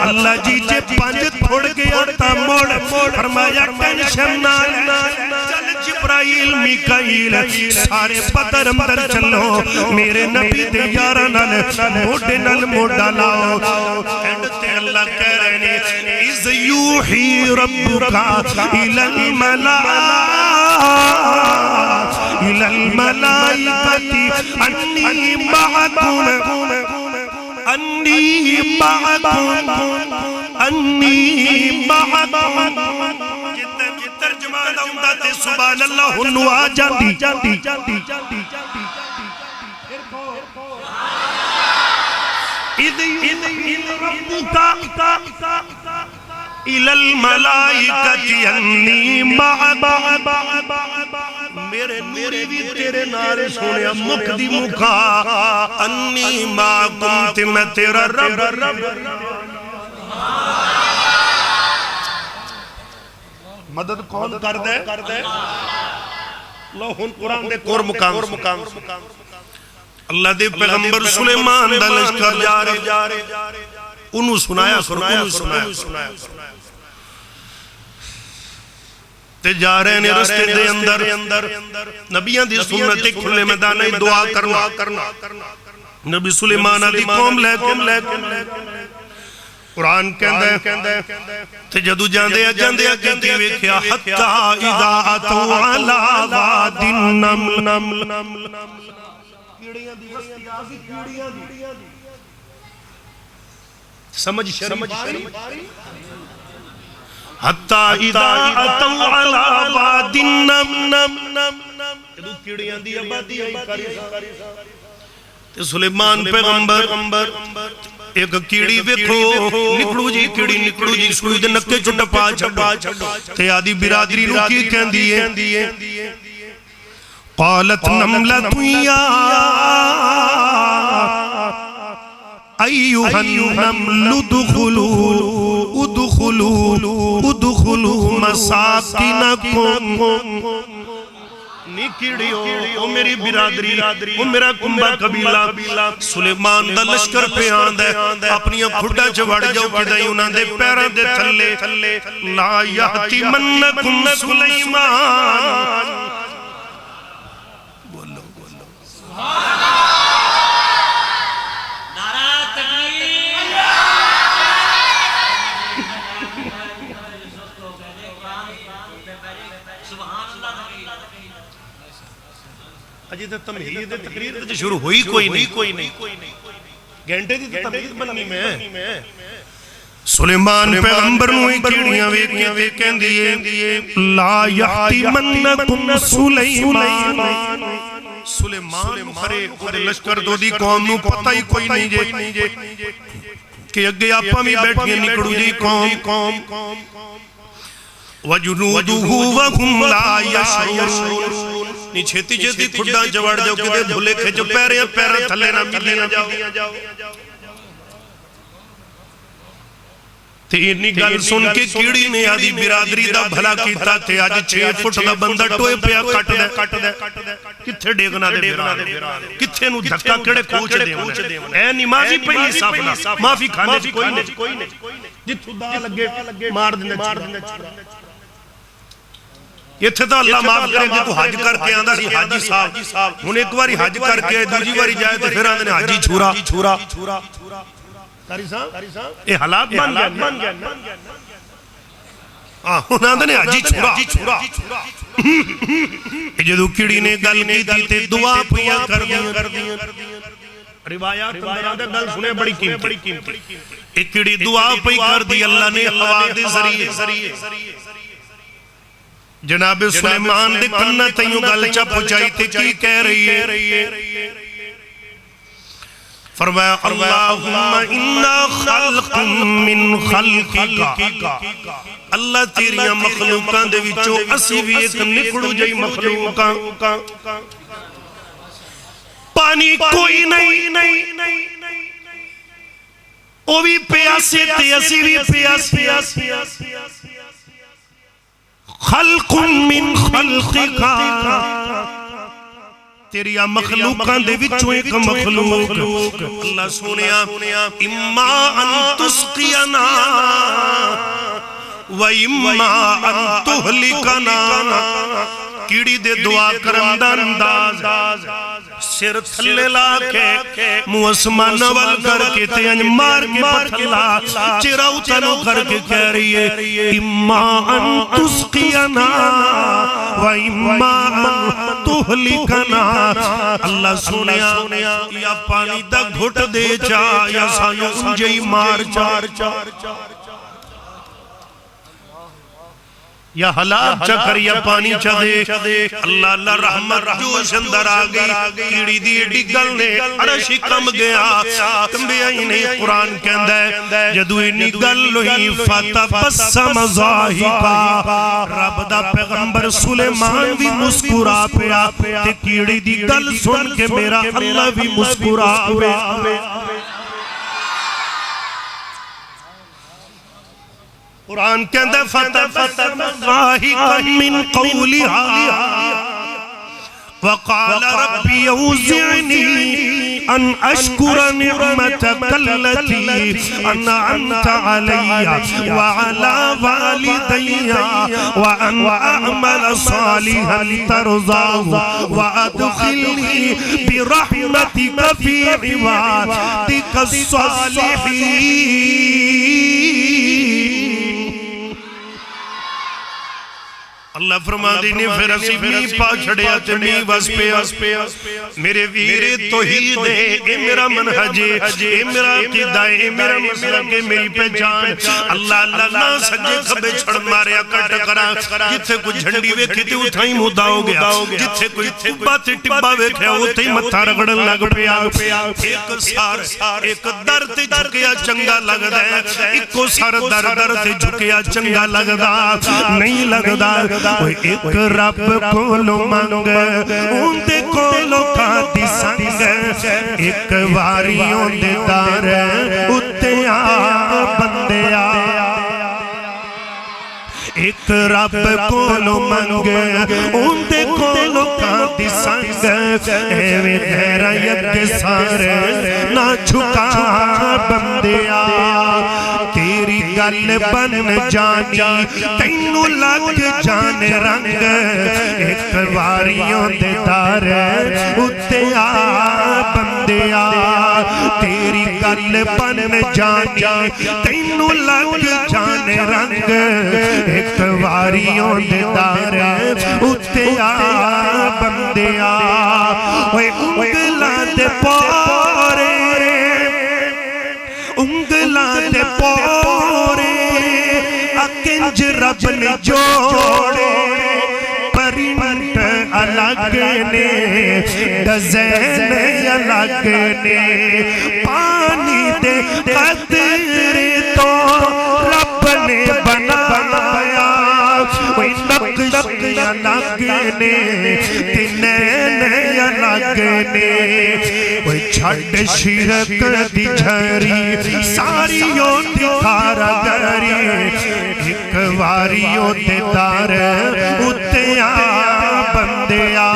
اللہ جی جے 5 تھوڑ گیا تا موڑ فرمایا ٹینشن نہ چل جبرائیل میکائیل سارے بدر اندر چلو میرے نبی دے یارہ نال موڑے نال موڑا لاؤ اینڈ تے اللہ کہہ رہے نے اِذْ یوحی ربکا اِلَى الْمَلَائِكَةِ أَنِّي مَعَكُمْ ترجمان آؤندہ تے سبحان اللہ ہنو آ جاندی اِذْ رَبُّكَ إِلَى الْمَلَائِكَةِ أَنِّي مَعَكُمْ میرے نوری بھی تیرے نارے سونے مک دی مکا انی معکم تے میں تیرا رب مدد کون کر دے اللہ ہن قرآن دے کور مقام اللہ دے پیغمبر سلیمان دا لشکر جا رہے انہوں سنایا تے جا رہے ہیں رستے دے اندر نبیان دی سنت کھلے میدانے دعا کرنا نبی سلیمان دی قوم لے قرآن کہندہ ہے تے جدو جاندے کہندی ویکھیا حتی اذا اتوا علی واد النمل کیڑیاں دی بستی آسی کیڑیاں دی سمجھ حتی اذا اتوا علی واد النمل جدو کیڑیاں دی آبادی آئی تے سلیمان پیغمبر ایک کیڑی ویکھو نکڑو جی سوئی دے نکے چ ٹپا چھڈو تے آدی برادری نو کی کہندی ہے قالت نملۃ یا ایھا النمل ادخلوا مساکنکم نکڑیو او میری برادری او میرا کنبہ قبیلہ سلیمان دا لشکر پہ آندہ اپنی کھڑا چ وڑ جاؤ کدائی انہاں دے پیراں دے تھلے لا یحتمنکم سلیمان بولو اجی تے تمہید تقریر تے شروع ہوئی کوئی نہیں گھنٹے دی تمہید بننی میں سلیمان پیغمبر نو کیڑیاں ویکھیاں تے کہندی ہے لا یحتمنکم سلیمان مخرے اودے لشکر دو دی قوم نو پتہ ہی کوئی نہیں جے کہ اگے آپاں بھی بیٹھیاں نکڑو جی قوم وَجُنُودُهُ وَهُمْ لَا يَشْعُرُونَ نی چھتی کھڑا جوڑ جاؤ کہ دے دھلے کھچ پیرے تھلے نہ ملی نہ جاؤ تے انی گل سن کے کیڑی نے آدھی برادری دا بھلا کیتا تے آج 6 فٹ دا بندہ ٹوئے پیا کٹ دے کتھے ڈیگنا دے کتھے نو دھکا کڑے کوچ دے اے نمازی پہلی صاف معافی کھانے کوئی نہیں جتھو دا لگے مار دنے یہ تھے تو اللہ معاف کرے کہ تو حج کر کے آندہ سی حاجی صاحب ہن ایک باری حج کر کے دوسری باری جائے تو پھر آندھنے حاجی چھورا کاری صاحب یہ حالات بن گیا ہن آندھنے حاجی چھورا جدو کیڑی نے گل کی دیتے دعا پیا کر دیا روایات اندر آدھے گل سنے بڑی قیمتی ایک کیڑی دعا پی کر دی اللہ نے ہوا دے ذریعے جناب سلیمان دے کنہ تیوں گل چا پہنچائی تھے کی کہہ رہی ہے فرمایا اللہم انا خلق من خلقکا اللہ تیریاں مخلوقاں دے وچوں اسی بھی ایک نکڑو جائی مخلوقاں پانی کوئی نہیں او بھی پیاسے تے اسی بھی پیاسے خلق من خلقکا تیری مخلوقاں دے وچوں ایک مخلوق اللہ سونیا اما ان تسقینا و اما ان تہلکنا کیڑی دے دعا کرم دا انداز سر تھلے لا کے موسمان نوال کر کے تینج مار کے پتھلا چراؤ تنو کر کے کہہ رہی ہے اما ان تسقینا و اما ان تہلکنا اللہ سنیا یا پانی دا گھٹ دے چا یا سانو انجئی مار چار یا حالات چکر یا پانی چا دے اللہ رحمت جوش اندر آگئی کیڑی دی ڈگل نے عرشی کم گیا کمبی آئی نہیں قرآن کہندہ ہے جدو اینی گل لوہی فتبسم ضاحکا رب دا پیغمبر سلیمان بھی مسکرا پیا تے کیڑی دی گل سن کے میرا اللہ بھی مسکرا پیا قرآن کہندہ فتبسم ضاحکا من قولها وقال ربي اوزعني ان اشكر نعمتك التي انعمت علي وعلى والدي وان اعمل صالحا ترضاه وادخلني برحمتك في عبادك الصالحين اللہ اللہ فرماندے نے پھر اسی می پا چھڑیا تے می وس پیا میرے ویر توحید ہے اے میرا منہج اے میرا عقیدہ اے میرا مسلک اے میری پہچان اللہ اللہ نہ سجے کھبے چھڑ ماریا کٹ کرا جتھے کوئی جھنڈی ویکھی تے اتھائی مدا ہو گیا جتھے کوئی ٹبا تے ٹبا ویکھیا اتھے متھا رگڑن لگ پیا ایک سار ایک در تے جھکیا چنگا لگدا ہے ایکو سر در تے جھکیا چنگا لگدا نہیں لگدا ایک رب کولو منگ اون دے کولو کھاتی سنگ ایک واریوں دے دار اتے آ بندیا ایک رب کولو منگ اون دے کولو کھاتی سنگ ایویں غیرت سارے نہ جھکا بندیا تیری گل بن جانی تینو لگ جان رنگ ایک واریوں دے دار اتے آ بندیا تیری گل بن جانی تینو لگ جان رنگ ایک واریوں دے دار اتے آ بندیا انگلاں دے پورے انگلاں دے پورے اکنج رب نے جوڑے پرنٹ الگ نے ڈزین الگ نے پانی دے قطرے تو رب نے بنایا کوئی نقش الگ نے تنین الگ نے کوئی چھڑ شرک دی جھری ساریوں دی کارگری ایک واریوں دے دار اتے آ بندیا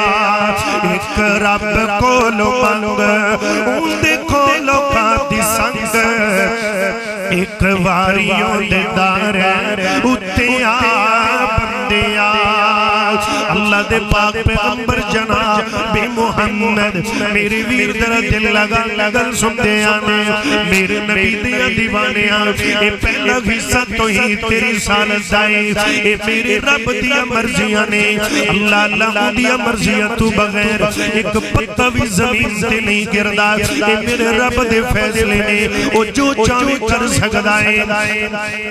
ایک رب کولو منگ اون دے کولو کھاتی سنگ ایک واریوں دے دار اتے آ بندیا اللہ دے پاک پیغمبر جناب بے محمد میری ویر درہ دل لگا لگل سنتے آنے میرے نبی دیا دیوانیاں اے پہلا حصہ تو ہی تیری سالت دائیں اے میرے رب دیا مرضیاں نے اللہ اللہ دیا مرضیاں تو بغیر ایک پتہ بھی زمین تے نہیں گردہ اے میرے رب دے فیصلے نے او جو چاہے کر سکدائیں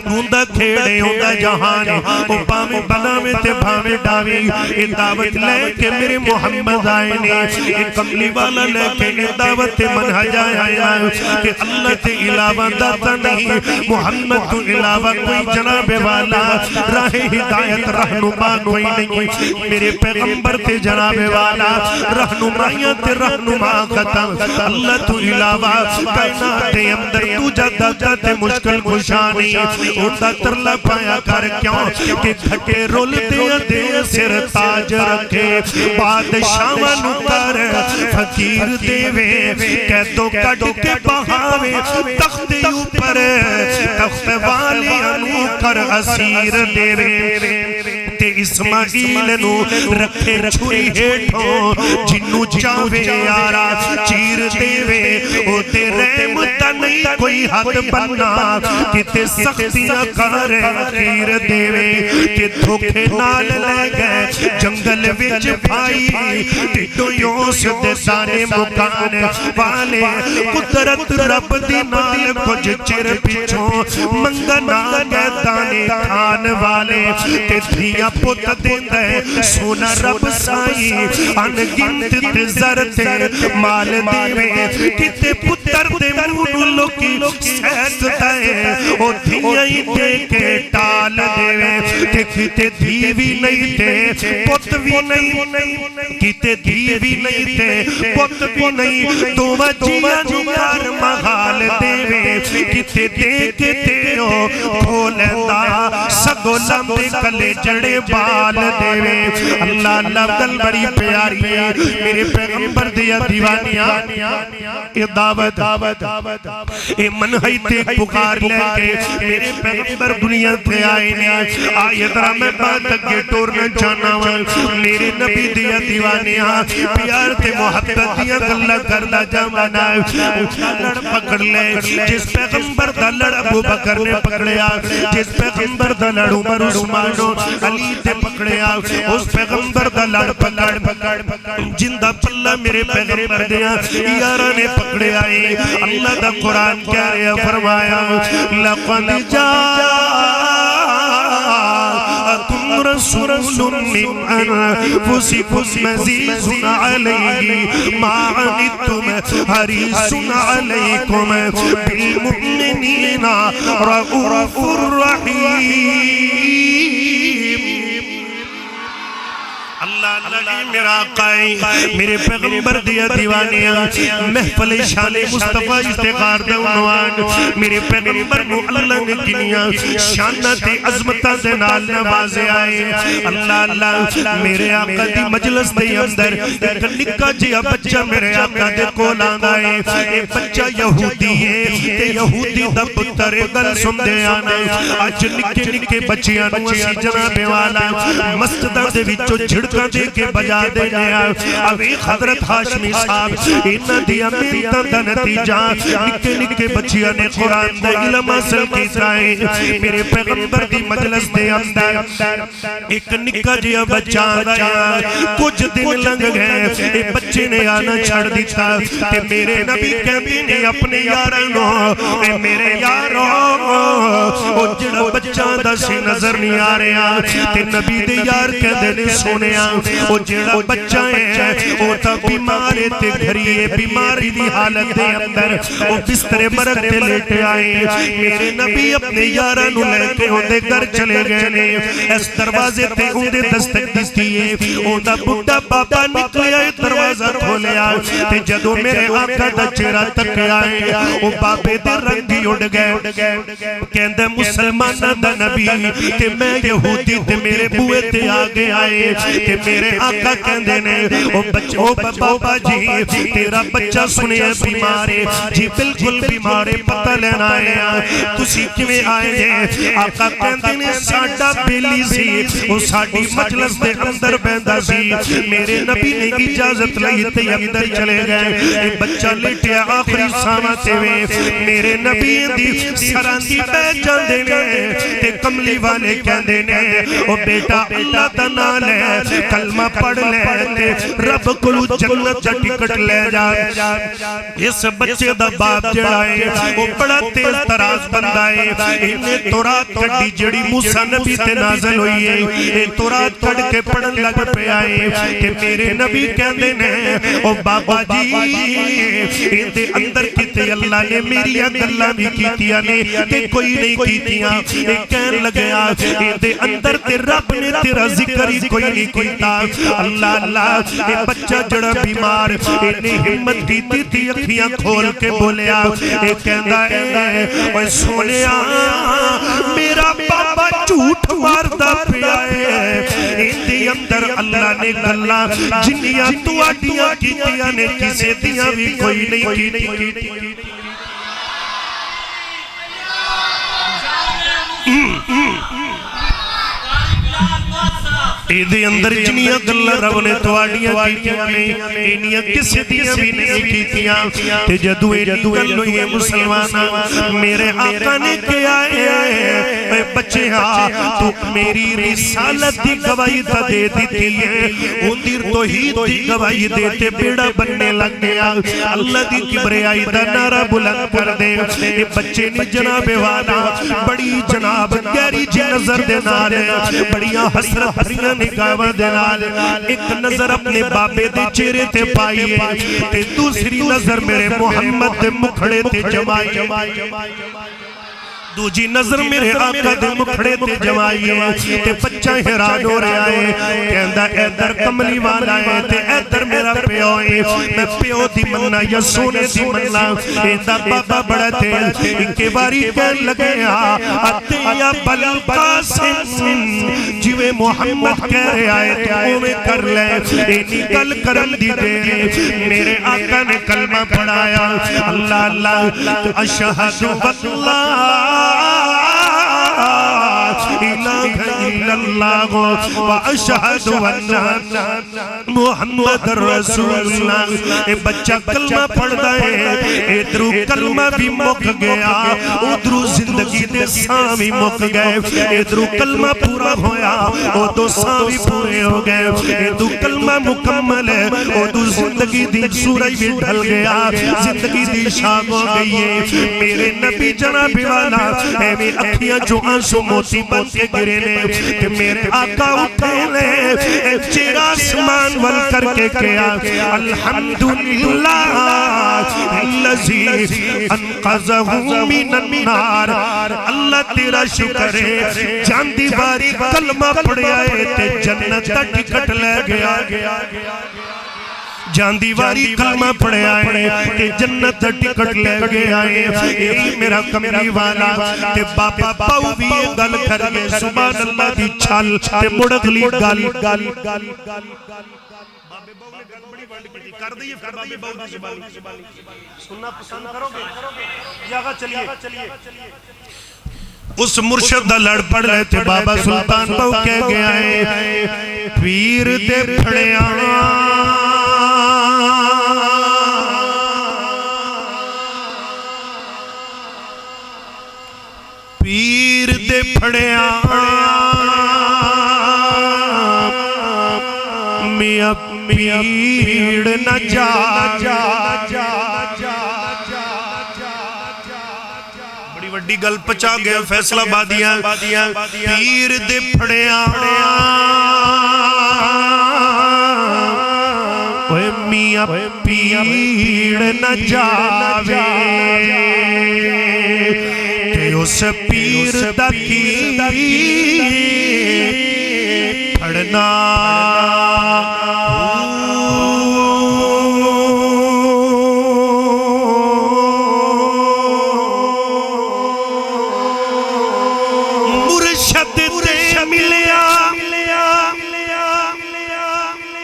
ہوندہ کھیڑے ہوندہ جہانے او پاویں بناویں تے بھاویں ڈاویں اے دعوت لے کے میرے محمد آئے نے اے کملی والا لے کے اے دعوت منہج آیا کہ اللہ تے علاوہ داتا نہیں محمد تو علاوہ کوئی جناب والا راہ ہدایت رہنما کوئی نہیں میرے پیغمبر تے جناب والا رہنمائیاں تے رہنما ختم اللہ تو علاوہ کائنات تے اندر تو جاتا تے مشکل خوشانی ہوتا ترلا پایا کر کیوں کہ گھٹے رولتے دے سر تاج رکھے بادشاہ نکر فقیر دیوے کہتو کٹ کے بہاوے تخت اوپر تخت والی انو کر اسیر دیوے تے اسماعیل نو رکھے چھری ہیٹھوں جنو چاوے آرا چیر دیوے او تے رحمتا نہیں کوئی حد بننا کہ تے سختیاں کر خیر دیوے کہ دھوکے نال لے گئے جنگل وچ بھائی ٹھڈو یوس دے سارے مکان والے قدرت رب دی نال کچھ چر پچھوں منگنا گئے دانے کھان والے تے دھیا پوت دیندے سونا رب سائی ان گنت تے زر تے مال دیوے کتے پتر دے مونو لوکی سیت دے او دھیا ہی دے کے ٹال دیوے تے کتے دیوی نہیں تے پت بھی نہیں کتے دیوی نہیں تے پت بھی نہیں تو وجیہ نیار مغال دیوے کتے دے کے تیو کھولندہ سگو لمبے کلے جڑے بال دیوے اللہ اللہ دل بڑی پیاری میرے پیغمبر دیا دیوانیاں اے دعوت اے منہی تے پکار لے کے میرے پیغمبر دنیا تے آئے آئے نے آیت را میں بات اگے ٹورنا چاہنا ہوں میرے نبی دیا دیوانیاں پیار تے محبت دیا گلہ کردہ جامانا لڑ پکڑ لے جس پیغمبر دا لڑ ابو بکر نے پکڑیا جس پیغمبر دا لڑ عمر عثمان علی تے پکڑیا اس پیغمبر دا لڑ پکڑ جندہ پلہ میرے پیغمبر دیا یارہ نے پکڑے آئے اللہ دا قرآن کہہ رہا فرمایا لَقَدْ جَاءَكُمْ رَسُولٌ مِّنْ أَنفُسِكُمْ عَزِيزٌ عَلَيْهِ مَا عَنِتُّمْ حَرِيصٌ عَلَيْكُمْ بِالْمُؤْمِنِينَ رَءُوفٌ رَحِيمٌ اللہ میرا آقائے میرے پیغمبر دیا دیوانیاں محفل شان مصطفیٰ استغار دا عنوان میرے پیغمبر نو اللہ نے کنیاں شانت عظمتہ دے نال نوازے آئے اللہ میرے آقا دی مجلس دے اندر ایک نکا جیا بچہ میرے آقا دے کول آئے ایک بچہ یہودی ہے تے یہودی دا پتر گل سن دے آنا آج نکے نکے بچیاں نو اسی جناب والا مسجدہ دے وچو جھڑکا دے کے بجا دے گیا ابھی حضرت ہاشمی صاحب انہ دیا منتر دا نتیجہ نکے نکے بچیاں نے قرآن دا علم حاصل کیتا ہے میرے پیغمبر دی مجلس دے اندر ایک نکا جیا بچہ آیا کچھ دن لنگ گئے ایک بچے نے آنا چھڑ دیتا کہ میرے نبی کہتے نے اپنے یارانو اے میرے یارو او جڑا بچہ دا سی نظر نہیں آ رہا تے نبی دے یار کہتے نے سونے او جڑا بچہ ہے او تا بیمارے تے گھریے بیماری دی حالت دے اندر او بسترے مرگ تے لیٹے آئے میرے نبی اپنے یارانو لے کے ہوندے گھر چلے گئے نے اس دروازے تے ہوندے دستک دیتی ہے او دا بڑھا بابا نکلے آئے دروازہ کھولے آئے تے جدو میرے آقا دا چہرہ تک آئے او بابے دے رنگی اڑ گئے کہندے مسلمان دا نبی تے میں یہودی تے میرے بوئے تے آگے آئے تے میرے آقا کہندے نے او بابا جی تیرا بچہ سنے بیمارے جی بالکل بیمارے پتہ لینا آئے تسی کیویں آئے ہیں آقا کہندے نے ساڈا بیلی سی او ساڈی مجلس دے اندر بیندہ سی میرے نبی نے اجازت لئی تے اندر چلے گئے بچہ لیٹیا آخری ساماتے ہوئے میرے نبی دی سراندی بیٹھ جاندے نے تے کملی والے کہندے نے او بیٹا اللہ دا نام لے کلمہ پڑھ لے رب کلو جنت دا ٹکٹ لے جا اس بچے دا باپ جڑائے وہ بڑا تیز تراز بندائے انہیں تورات کڑی جڑی موسیٰ نبی تے نازل ہوئی ہے تورات کڑ کے پڑھن لگ پہ آئے کہ میرے نبی کہندے نے او بابا جی اندے اندر کیتے اللہ نے میری اگلہ بھی کیتیا نے کہ کوئی نہیں کیتیا کہن لگیا اندے اندر تے رب نے تیرا ذکر ہی کوئی نہیں کیتا اللہ اللہ اے بچہ جڑا بیمار انہیں ہمت کیتی تھی اکھیاں کھول کے بولیا اے کہندہ ہے اوہ سونیا میرا بابا جھوٹ ماردہ پیا ہے اندھی اندر اللہ نے گلہ جنیاں تو آٹیاں کیتیاں نے کسے دیاں بھی کوئی نہیں کی ایدے اندر جنیاں گلہ رب نے توڑیاں کیتیاں نے انیاں کسی دیاں بھی نہیں کیتیاں تے جدو گلو یہ مسلمانہ میرے آقا نے کیا ہے اے بچے ہاں تو میری رسالت دی گواہی تا دے دیتی ہے اندر توحید دی گواہی دیتے بیڑا بننے لگ گیا اللہ دی کبریائی دا نعرہ بلند کر دے اے بچے نے جناب والا بڑی جناب گہری جی نظر دینا ہے بڑیاں حسرت حسرت نگاہ دلال ایک نظر اپنے بابے دے چہرے تے پائیے تے دوسری نظر میرے محمد دے مکھڑے تے جمائیے دوجی نظر میرے آقا دے مکھڑے تے جمائیے تے بچہ حیران ہو رہا ہے کہندہ ایدر کملی والا ہے تے ایدر میرا پیو ہے میں پیو دی مننا یا سونے دی مننا ایدہ بابا بڑا تے انکے باری کہن لگے آتے یا بالقاسم جیوے محمد کہہ رہے آئے تو اوے کر لے اینی کل کرم دی دے میرے آقا نے کلمہ پڑھایا اللہ اللہ اشہد واللہ اللہ واشہد ان محمد رسول اللہ. اے بچہ کلمہ پڑھدا ہے, ادھروں کلمہ بھی مک گیا, ادھروں زندگی دے ساں بھی مک گئے. ادھروں کلمہ پورا ہویا, ادھروں ساں بھی پورے ہو گئے. ادھروں کلمہ مکمل ہے, ادھروں زندگی دی سورج بھی ڈھل گیا, زندگی دی شام ہو گئی ہے. میرے نبی جناب والا اے اکھیاں جو آنسو موتی بن کے گرے نے, کہ میرے آقا اٹھے لے چہرہ آسمان ول کر کے کیا الحمدللہ الذی انقذہ من النار. اللہ تیرا شکر ہے جان دیواری کلمہ پڑھیا ہے تے جنت دا ٹکٹ لے گیا. جان دیواری کلمہ پڑھیا ہے تے جنت دا ٹکٹ لے گیا ہے. اے میرا کملی والا تے باپا پاؤ بھی یہ گل کر گئے سبحان اللہ دی چھال تے مڑگلی گل. بابے باؤ نے گل بڑی وانڈ کی کر دئیے پھر بابے باؤ دی زبانی سننا پسند کرو گے یا آگا چلیے. اس مرشد دا لڑ پڑ رہے تھے بابا سلطان باؤ کہہ گیا ہے پیر دے پھڑیاں پیر دے پھڑیاں میاں پیڑ نہ جا. بڑی وڈی گل پچا گیا فیصلہ بادیاں. پیر دے پھڑیاں میاں پیڑ نہ جاوے تے اس پیر دا کی پھڑنا مرشد دے ملیا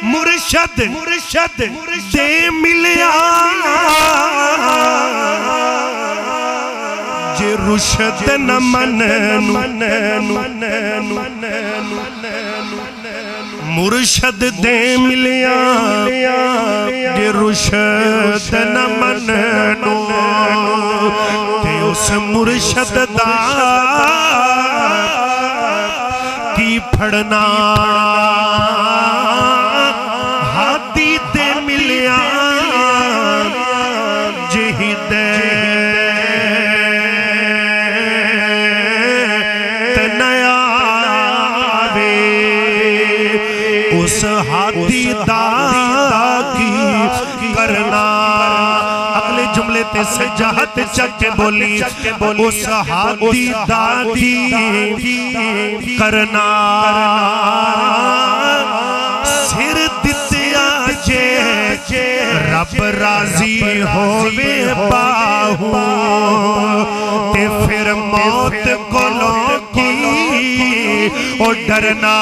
مرشد دے ملیا جے رشد نہ مرشد دے ملیا جے رشد نہ مننو تے اس مرشد دا کی پھڑنا ہاتھی تے ملیا جہی دے تنیا وے اس ہاتھی دا کی کرنا. اگلے جملے تے سجاہت چک کے بولی اس ہاتھی دا کی کرنا سر دتیا جے رب راضی ہووے باہو تے پھر موت کو لوکی او ڈرنا.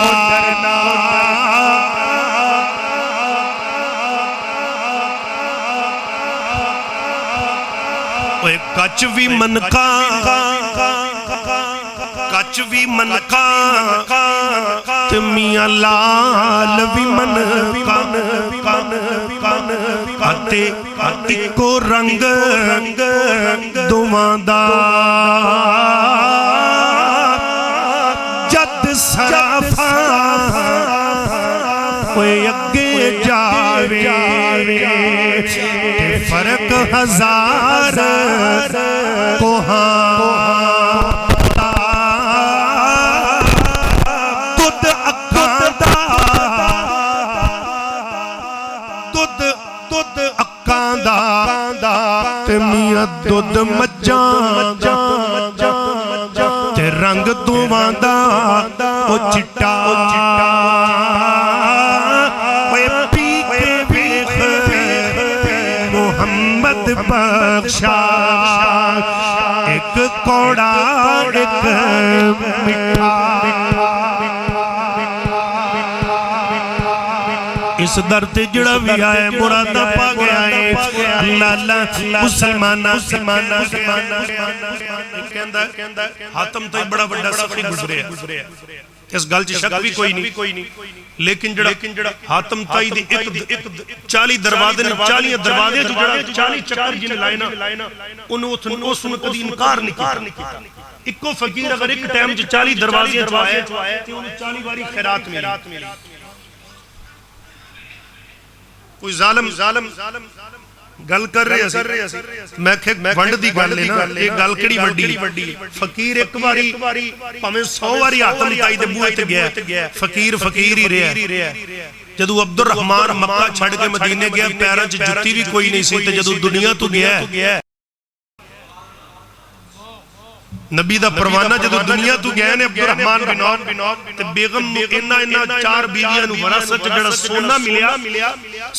کچ بھی منکا تے میاں لال بھی منکا اتے اکو رنگ دوان دا جد سرافا کوئی اگے جاوے تے فرق ہزار کوہاں دودھ اکاں دا تے میاں دودھ مجاں تے رنگ دوواں دا او چٹا بخشا ایک کوڑا ایک میٹھا. اس اس در تے جڑا بھی آئے مرادہ پا گیا ہے اللہ اللہ مسلمانہ حاتم تو بڑا بڑا سفری گزرے ہے اس گل چ شک بھی کوئی نہیں لیکن جڑا حاتم تائی دی 40 دروازے 40 دروازے جڑا 40 چکر جن لائنا انہوں اس نے کدی انکار نہیں کیا اکو فقیر اگر ایک ٹائم 40 دروازے جو آئے تو انہوں 40 باری خیرات ملی کوئی ظالم گل کر رہے ہیں میں کہ ونڈ دی گل لینا ایک گل کڑی وڈی فقیر ایک باری پہمیں 100 باری حاتم تائی دے بوئے تے گیا فقیر ہی رہا جدو عبد الرحمن مکہ چھڑ کے مدینے گیا پیرہ جتی بھی کوئی نہیں سی تے جدو دنیا تو گیا نبی دا پروانہ جدو دنیا تو گئے نے عبد الرحمن بن عوف تے بیگم انہا 4 بیویاں نو وراثت جڑا سونا ملیا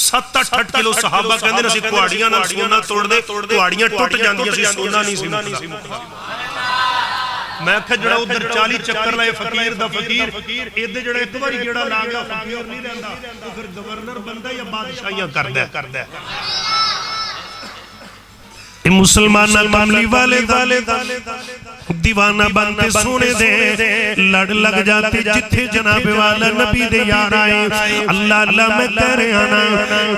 7-8 کلو صحابہ کہندے نسی کوڑیاں نال سونا توڑ دے کوڑیاں ٹوٹ جاندیاں سی سونا نہیں سی مکدا میں کہ جڑا ادھر 40 چکر لائے فقیر دا فقیر ایدے جڑا ایک باری جڑا لا گیا فقیر نہیں رہندا تو پھر گورنر بندہ یا بادشاہیاں کردا ہے مسلمان کملی والے دیوانہ بنتے سونے دے لڑ لگ جاتے جتھے جناب والا نبی دے یار آئے اللہ اللہ میں کہہ رہے آنا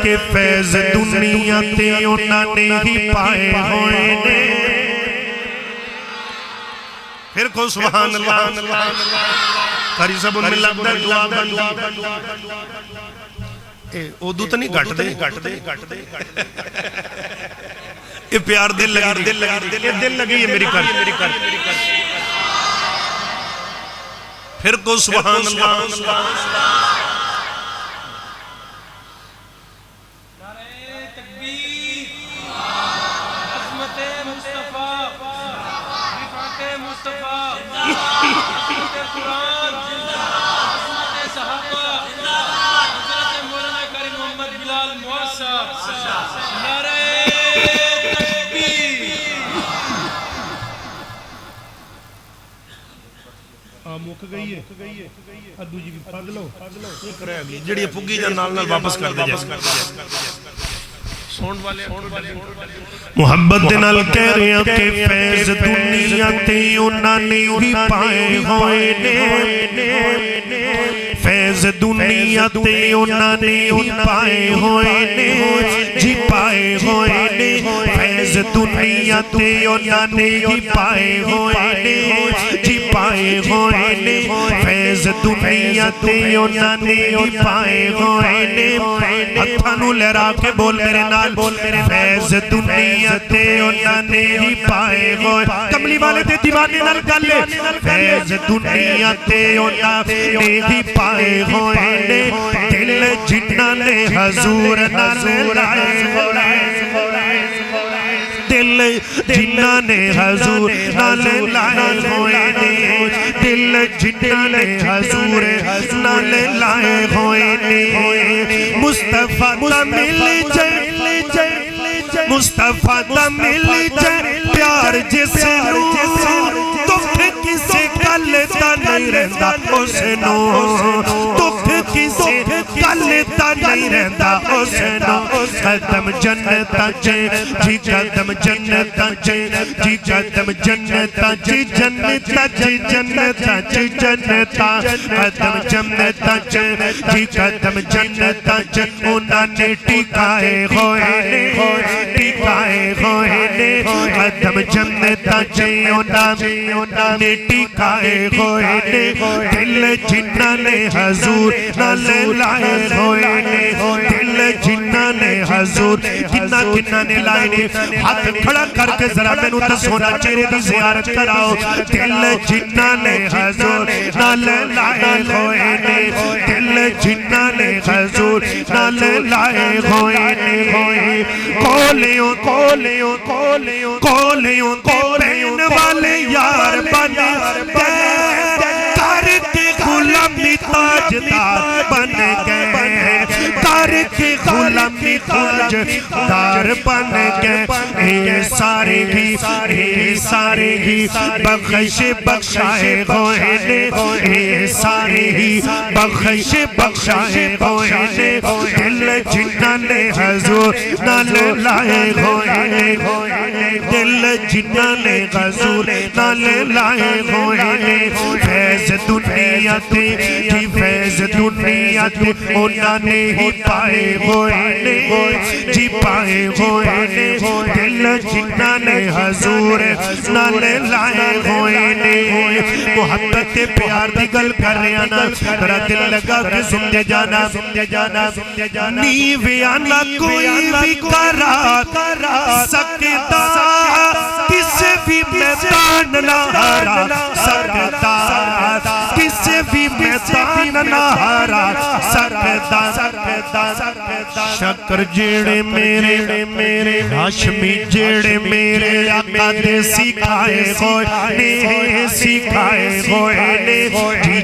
کہ فیض دنیا تے انہاں نے ہی پائے ہوئے نے پھر کو سبحان اللہ قاری صاحب ان میں لگتا ہے دعا بندی اردو تو نہیں گھٹ دے یہ پیار دل لگی ہے میری کر پھر کو سبحان اللہ نعرہ تکبیر عظمت مصطفیٰ رفعت مصطفیٰ عظمت قرآن عظمت صحابہ حضرت مولانا قاری محمد بلال معاصر نعرہ مک گئی ہے ادو جی بھی پڑھ لو ایک رہ گئی جڑی پگی جان نال نال واپس کر دے جیسے محبت نال کہہ رہے ہیں کہ فیض دنیا تے انہاں نے ہی پائے ہوئے نے فیض دنیا تے انہاں نے ہی پائے ہوئے نے جی پائے ہوئے نے فیض دنیا تے انہاں نے ہی پائے ہوئے نے جی پائے ہوئے نے فیض دنیا تے انہاں نے ہی پائے ہوئے نے ہتھاں نو لہرا کے بول میرے نال فیض دنیا تے انہاں نے ہی پائے ہوئے کملی والے تے دیوانے نال گل فیض دنیا تے انہاں نے ہی پائے ہوئے نے دل جنہاں نے حضور نال لائے ہوئے دل جنہاں نے حضور نال لائے ہوئے نے دل جنہاں نے حضور نال لائے ہوئے نے مصطفیٰ تا مل جائے مصطفیٰ تا مل جائے پیار جس نو دکھ کسے گل تا نہیں رہندا اس نو دکھ کسے گل تا نہیں رہندا اس نو قدم جنت جے جی قدم جنت جے جی قدم جنت جی جنت جی جنت جی جنت قدم جنت جے جی قدم جنت جے انہاں نے ٹکائے ہوئے نے قدم جنت جے انہاں نے ٹکائے ہوئے نے دل جنہاں نے حضور نال لائے ہوئے نے دل جنہاں نے حضور کنہ نے لائے نے ہاتھ کھڑا کر کے ذرا میں نو دسونا چہرے دی زیارت کراؤ دل جنہاں نے حضور نال لائے ہوئے نے دل جنہاں نے حضور نال لائے ہوئے نے کولیوں کو پہن والے یار بن کر کے غلامی تاجدار بن گئے کر کے غلامی تاج دار بن گئے اے سارے ہی بخش بخشائے ہوئے نے اے سارے ہی بخش بخشائے ہوئے نے دل جنہاں نے حضور نال لائے ہوئے نے دل جنہاں نے حضور نال لائے ہوئے نے فیض دنیا تے جی فیض دنیا تے انہاں نے ہی پائے ہوئے نے جی پائے ہوئے نے دل جنہاں نے حضور نال لائے ہوئے نے محبت پیار دی گل کر رہے ہیں تیرا دل لگا کہ سمجھے جانا نیویانا کوئی بھی کرا سکتا کسی بھی میدان نہ ہرا سکتا کسی بھی میدان نہ ہرا سکتا شکر جیڑے میرے ہاشمی جیڑے میرے آقا دے سکھائے ہوئے نے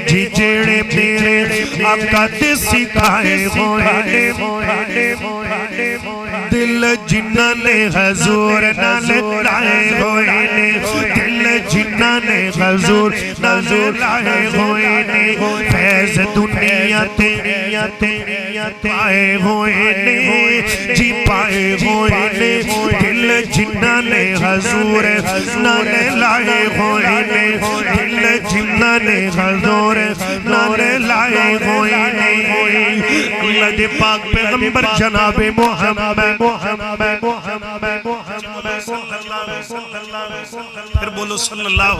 جی جیڑے میرے آقا دے سکھائے ہوئے نے دل جنہاں نے حضور نال لائے ہوئے نے دل جنہاں نے حضور نال لائے ہوئے نے فیض دنیا تے پائے ہوئے نے جی پائے ہوئے نے دل جنہاں نے حضور نال لائے ہوئے نے دل جنہاں نے حضور نال لائے ہوئے نے اللہ دے پاک پیغمبر جناب محمد پھر بولو صلی اللہ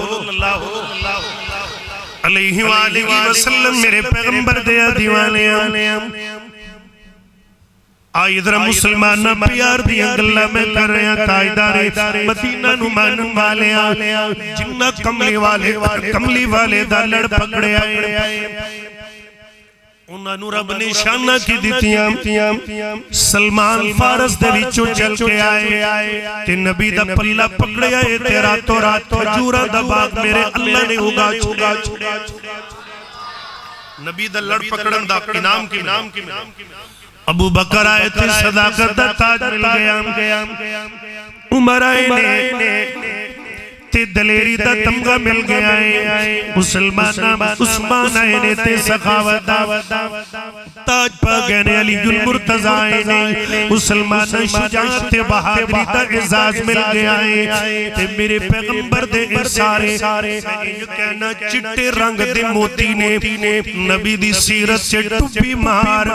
علیہ وآلہ وسلم میرے پیغمبر دیا دیوانے آئی ادھر مسلمان پیار دیا گلہ میں کر رہے ہیں تائیدار مدینہ نمان والے جنہ کملی والے دا لڑ پکڑے آئے انہاں نو رب نے شانہ کی دیتیاں سلمان فارس دے وچوں چل کے آئے تے نبی دا پلہ پکڑے آئے تے راتوں رات کھجورا دا باغ میرے اللہ نے ہوگا چھوڑا نبی دا لڑ پکڑن دا انعام کی ابو بکر آئے تھے صداقت دا تاج مل گیا عمر آئے تے دلیری دا تمغہ مل گیا ہے عثمان آئے نے تے سخاوت دا تاج پا گئے نے علی المرتضی آئے نے مسلمان شجاعت تے بہادری دا اعزاز مل گیا ہے تے میرے پیغمبر دے سارے یہ کہنا چٹے رنگ دے موتی نے نبی دی سیرت سے ٹوپی مار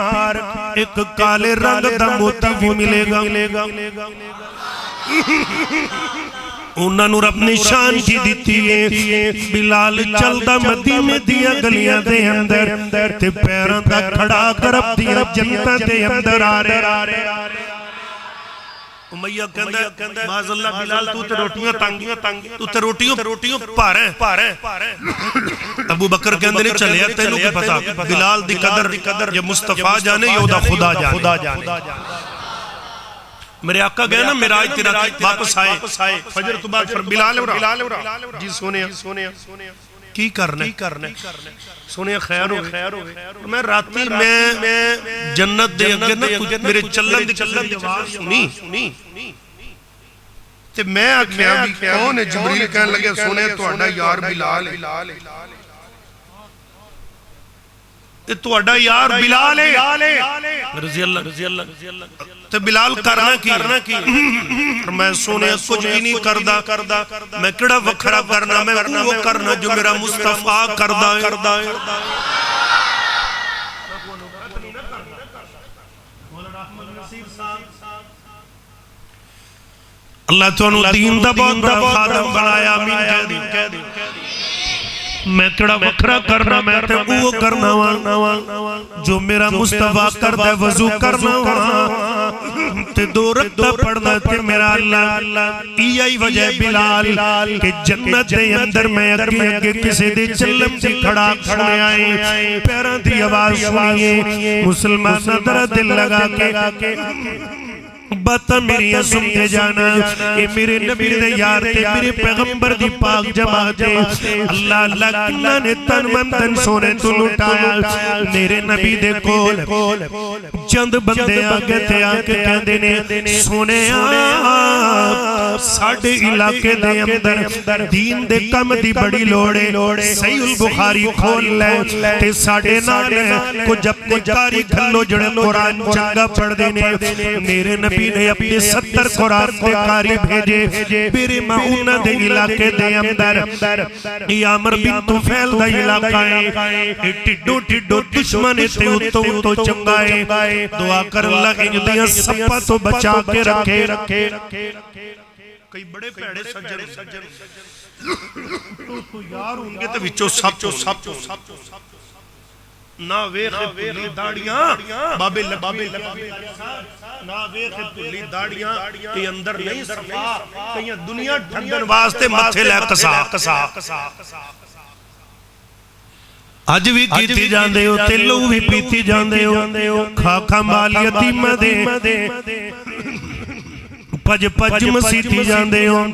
ایک کالے رنگ دا موتی بھی ملے گا انہاں نور اپنی شان کی دیتی ہے بلال چلدا مدینے دیا گلیاں دے اندر تے پیراں دا کھڑا کر اپنی جنتاں دے اندر آ رہے امیہ کہندہ ہے معاذ اللہ بلال تو تے روٹیاں تو تے روٹیوں پارے ابو بکر کہندے نے چلے تینوں کی پتا بلال دی قدر یہ مصطفیٰ جانے یہ دا خدا جانے میرے آقا گئے نا میراج تیرا واپس آئے فجر تو بعد بلال جی سونے کی کرنے سونے خیر ہو میں راتی میں جنت دے اگر میرے چلن دی آواز سنی تے میں آکھیا بھی کون ہے جبریل کہنے لگے سونے تو اڈا یار بلال تو اڈا یار بلال ہے رضی اللہ تو بلال کرنا کی میں سونے کچھ بھی نہیں کردہ میں کڑا وکھرا کرنا میں وہ کرنا جو میرا مصطفیٰ کردہ ہے اللہ تو انہوں دین دا بہت دا خادم بنایا آمین کہہ دی میں کڑا وکھرا کرنا میں تے وہ کرنا جو میرا مصطفیٰ کردہ وضو کرنا تے دو رکھتا پڑھنا تے میرا اللہ یہی وجہ بلال کہ جنت دے اندر میں اگے کسی دے چلم سے کھڑا کھڑے آئے پیران دی آواز سنیے مسلمان نظر دل لگا کے باتاں میری سنتے جانا اے میرے نبی دے یار تے میرے پیغمبر دی پاک جماعت اللہ اللہ کنہ نے تن من تن سونے تو لٹایا میرے نبی دے کول چند بندے آگے تے آکے کہندے نے سونے ساڑھے علاقے دے اندر دین دے کم دی بڑی لوڑے صحیح البخاری کھول لے تے ساڑھے نالے کچھ اپنے کاری کھلو جڑے قرآن چنگا پڑھ دینے میرے نبی نے اپنے 70 قرآن دے کاری بھیجے میرے معونہ دے علاقے دے اندر عامر بن طفیل دا علاقہ ہے ٹڈو ٹڈو دشمن تے اتو چنگائے دعا کر اللہ انجدیاں سپا تو بچا کے رکھے کئی بڑے پیڑے سجن تو یار ہوں گے تو وچو سب نا ویخ پلی داڑیاں بابے نا ویخ پلی داڑیاں کہ اندر نہیں صفا کہیں دنیا ڈھنگن واسطے ماتھے لے کسا آج بھی کیتی جاندے ہو تلو بھی پیتی جاندے ہو کھاکھا مالی یتیمہ دے پج مسیتی جاندے ہو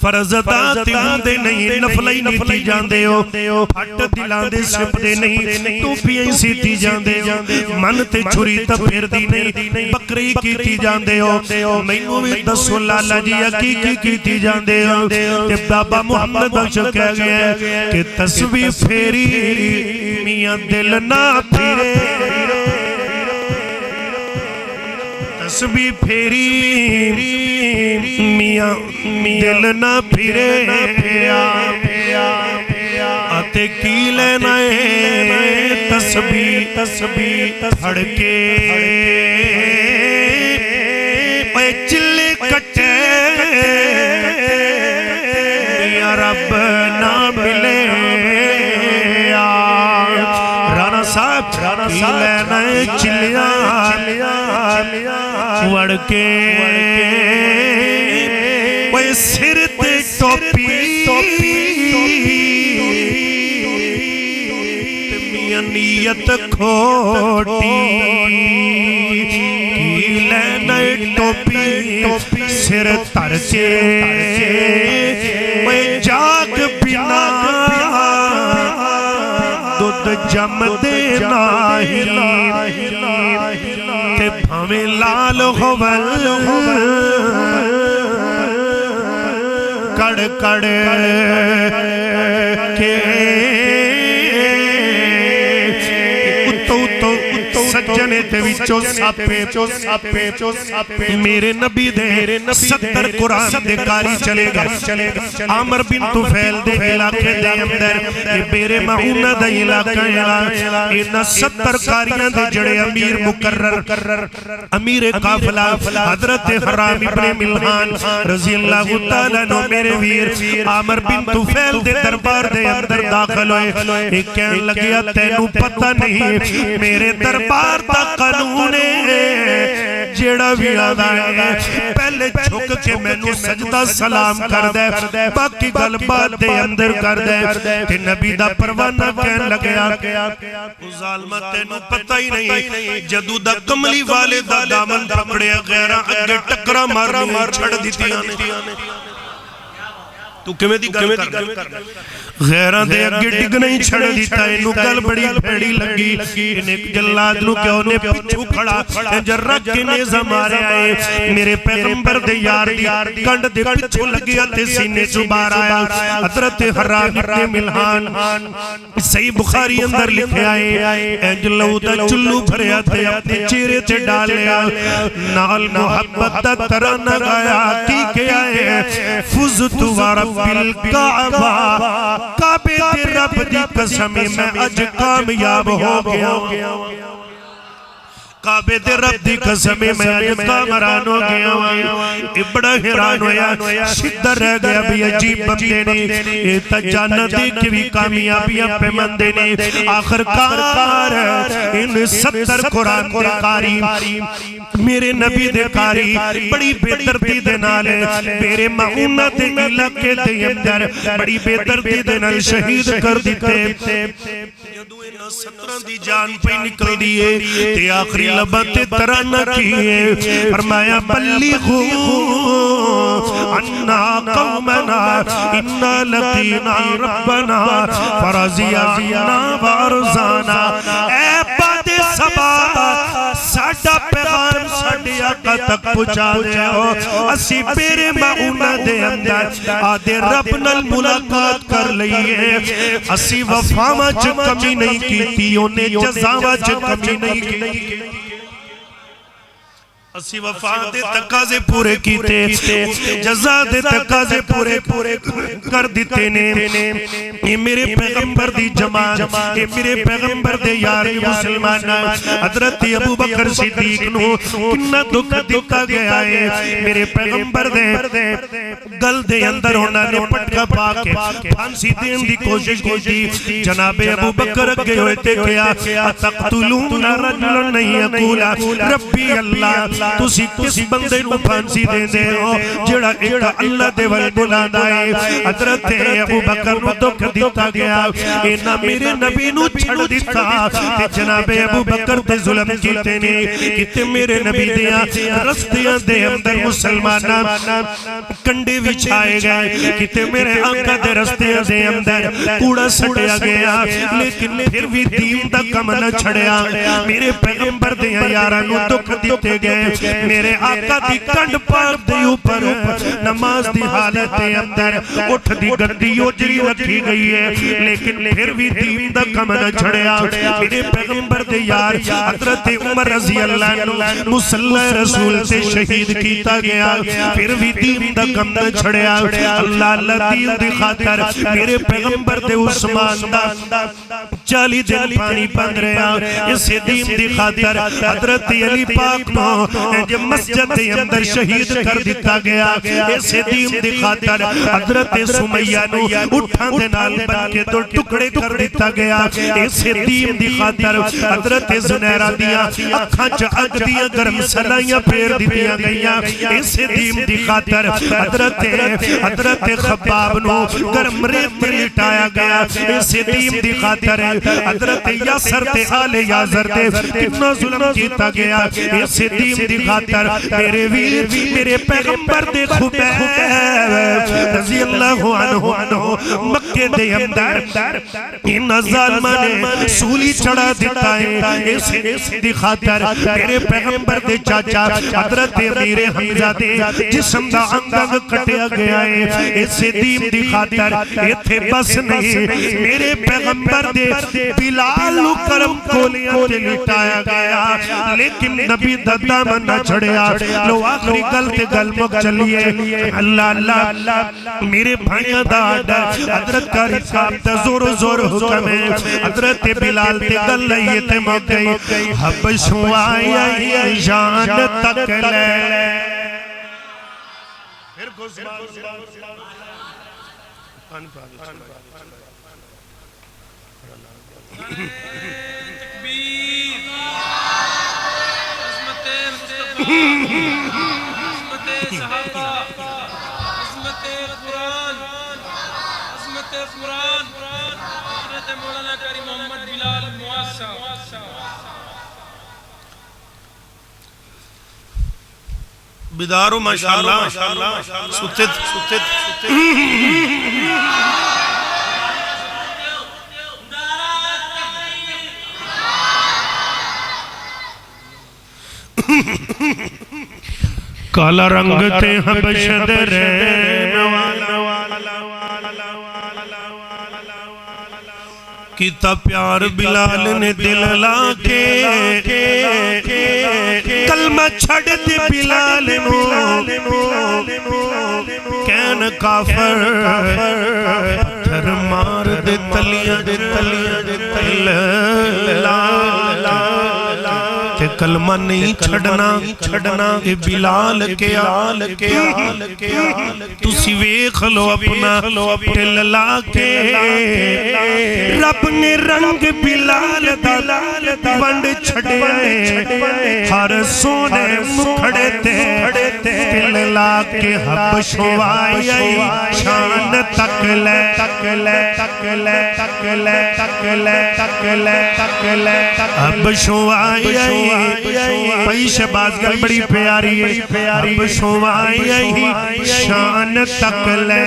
فرزتاتی ہوندے نہیں نفلئی نیتی جاندے ہو پھٹ دلان دے سپ دے نہیں ٹوپیاں سیتی جاندے ہو من تے چھری تا پھر دی نہیں بکری کیتی جاندے ہو مینوں بھی دسو لالا جی حقیقی کیتی جاندے ہو تے بابا محمد بخش کہہ گیا کہ تسبیح پھیری میاں دل نہ پھرے تسبیح پھیری میاں دل نہ پھرے آتے کی لینا ہے تسبیح پھڑکے اے چلے کٹے یا رب نہ ملے رانا صاحب کی لینا ہے چلیاں وڑ کے وہ سر تے ٹوپی میاں نیت کھوٹی کی لینا ٹوپی سر تر کے وہ جاگ بنا دودھ جم دینا تے بھویں لال ہوول کڑ کے سجنے تے وچو ساپے میرے نبی دے 70 قرآن دے کاری چلے گا عامر بن طفیل دے علاقے دے اندر میرے معونہ دے علاقہ انہا 70 کاریاں دے جڑے امیر مقرر امیر قافلہ حضرت حرام ابن ملحان رضی اللہ تعالیٰ نو میرے ویر عامر بن طفیل دے دربار دے اندر داخل ہوئے ایک کہن لگیا تینوں پتہ نہیں میرے دربار تا قانون ہے جیڑا بھی آدھا ہے پہلے چھک کے میں نو سجدہ سلام کر دے باقی گل بات دے اندر کر دے تے نبی دا پروانہ کہن لگیا ظالمہ تینو پتہ ہی نہیں جدو دا کملی والے دا دامن پکڑے غیرہ اگے ٹکرا مارنی چھڑ دیتی آنے تو کمیں دی گل کر غیران دے اگے ڈگ نہیں چھڑ دیتا انہوں گل بڑی بھیڑی لگی انہیں جلاد نو کہ انہیں پچھو کھڑا جرہ کے نیزہ مارے آئے میرے پیغمبر دے یار دی کنڈ دے پچھو لگیا تے سینے چبار آیا حضرت حرام ابن ملحان صحیح بخاری اندر لکھے آئے اجلو دا چلو بھریا تے اپنے چیرے تے ڈالے نال محبت دا ترانہ گایا کی کے آئے فزت ورب الکعبہ کعبے دے رب دی قسمی میں اج کامیاب ہو گیا کعبے دے رب دی قسمی میں اج کامران ہو گیا بڑا حیران ہویا شدہ رہ گیا بھی عجیب بندے نے تجانہ دے کے بھی کامیابیاں پہ مندے نے آخر کار ان 70 قرآن دے قاری میرے نبی دے قاری بڑی بہترتی دے نالے میرے معونہ دے علاقے دے اندر بڑی بہترتی دے نال شہید کر دیتے جدو انہاں 17 دی جان پہ نکل دیئے تے آخری لبت ترانہ کیے فرمایا بلیغو انا قومنا انا لقینا ربنا فرضی عنا وارزانا اے باد سبا ساڑھا پیغام ساڑھے آقا تک پہنچا دے ہو اسی پیرے معونہ دے اندر آدھے رب نال ملاقات کر لئیے اسی وفاوہ چھ کمی نہیں کیتی انہیں جزاوہ چھ کمی نہیں کیتی اسی وفا دے تقاضے پورے کیتے جزا دے تقاضے پورے کر دیتے نے یہ میرے پیغمبر دی جماعت یہ میرے پیغمبر دے یار مسلمان حضرت ابو بکر صدیق نو کنہ دکھ دیتا گیا ہے میرے پیغمبر دے گل دے اندر ہونا نے پٹکا پاکے پھانسی دین دی کوشش کی جناب ابو بکر اگے ہوئے تے کیا اتقتلون رجل نہیں یقولا ربی اللہ تسی کس بندے نو پھانسی دے دے ہو جڑا ایک اللہ دے ول بلا دائے حضرت ابو بکر نو دکھ دیتا گیا اینا میرے نبی نو چھڑ دیتا تے جناب ابو بکر تے ظلم کیتے نے کتے میرے نبی دیا رستیاں دے اندر مسلمانہ کنڈے وچھائے گئے کتے میرے آقا دے رستیاں دے اندر کوڑا سٹیا گیا لیکن پھر بھی دین دا کم نہ چھڑیا میرے پیغمبر دیا یارانو دکھ دیتے گئے میرے آقا دی کنڈ پاک دے اوپر نماز دی حالت دے اندر اٹھ دی گندی اجری رکھی گئی ہے لیکن پھر بھی دین دا کم نہ چھڑیا میرے پیغمبر دے یار حضرت عمر رضی اللہ عنہ مصلی رسول سے شہید کیتا گیا پھر بھی دین دا کم نہ چھڑیا اللہ اللہ دین دی خاطر میرے پیغمبر دے عثمان دا 40 دن پانی بند رہا اسے دین دی خاطر حضرت علی پاک نو جب مسجد دے اندر شہید کر دیتا گیا اسے دین دی خاطر حضرت سمیہ نو اٹھان دے نال بن کے دو ٹکڑے کر دیتا گیا اسے دین دی خاطر حضرت زنیرہ دیا اکھاں چاک دیا گرم سلائیاں پھیر دیا گیا اسے دین دی خاطر حضرت خباب نو گرم ریت میں لٹایا گیا اسے دین دی خاطر حضرت یاسر تے آل یازر تے کتنا ظلم کیتا گیا اسے دین دی خاطر میرے ویر میرے پیغمبر دے خبیب رضی اللہ عنہ مکہ دے اندر ان ظالمہ نے سولی چڑھا دیتا ہے اسے دی خاطر میرے پیغمبر دے چاچا حضرت امیر حمزہ دے جسم دا انگنگ کٹیا گیا ہے اسے دین دی خاطر یہ تھے بس نہیں میرے پیغمبر دے بلال کرم کولیاں تے لٹایا گیا لیکن نبی دامن نہ چھڑیا لو آخری گل تے گل مک چلیے اللہ اللہ میرے بھائیاں دا حضرت کاری صاحب تا زور حکم ہے حضرت بلال تے گل لئیے تے مک گئی حبشوں آیا جان تک لے پھر کو تکبیر عظمت مصطفیٰ عظمت صحابہ عظمت قرآن حضرت مولانا قاری محمد بلال معاصر بیدارو ماشاءاللہ ستت کالا رنگ تے حبش درین کیتا پیار بلال نے دل لا کے کلمہ چھڑ دے بلال نو کین کافر پتھر مار دے تلیاں تے کلمہ نہیں چھڑنا اے بلال کے آل تسی ویکھ لو اپنا دل لا کے رب نے رنگ بلال دا ونڈ چھڑے ہر سونے مکھڑے تے دل لا کے حبشوں آئی شان تک لے حبشوں آئی پیش باز گل بڑی پیاری ہے حبشوں آئی شان تک لے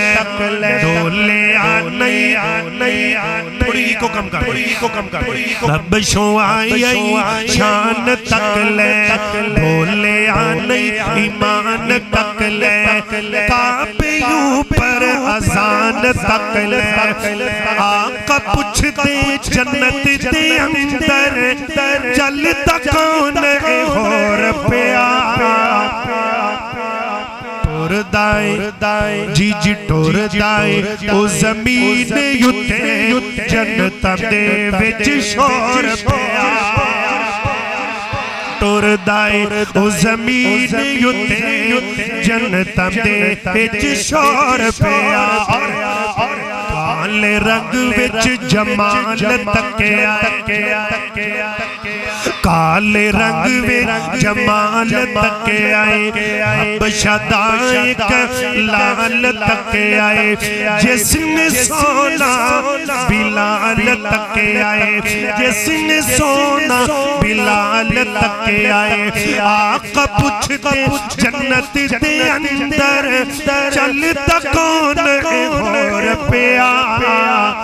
دولے آنئی تھوڑی کو کم کر حبشوں آئی شان تک لے دولے آنئی ایمان تک لے کعبے اوپر اذان تک لے آقا پوچھتے جنت دے اندر چلتا کون اور پیا ٹور دائے جی ٹور دائے او زمین یوتے جنت دے وچ شور پیا ٹور دائے او زمین یوتے جنت دے وچ شور پیا کالے رنگ وچ جمال تکیا کالے رنگ وچ جمال تکیا حبشہ دا ایک لال تکیا جس نے سونا بلال تکیا جس نے سونا بلال تکیا آقا پوچھتے جنت دے اندر چلتا کون اور پیا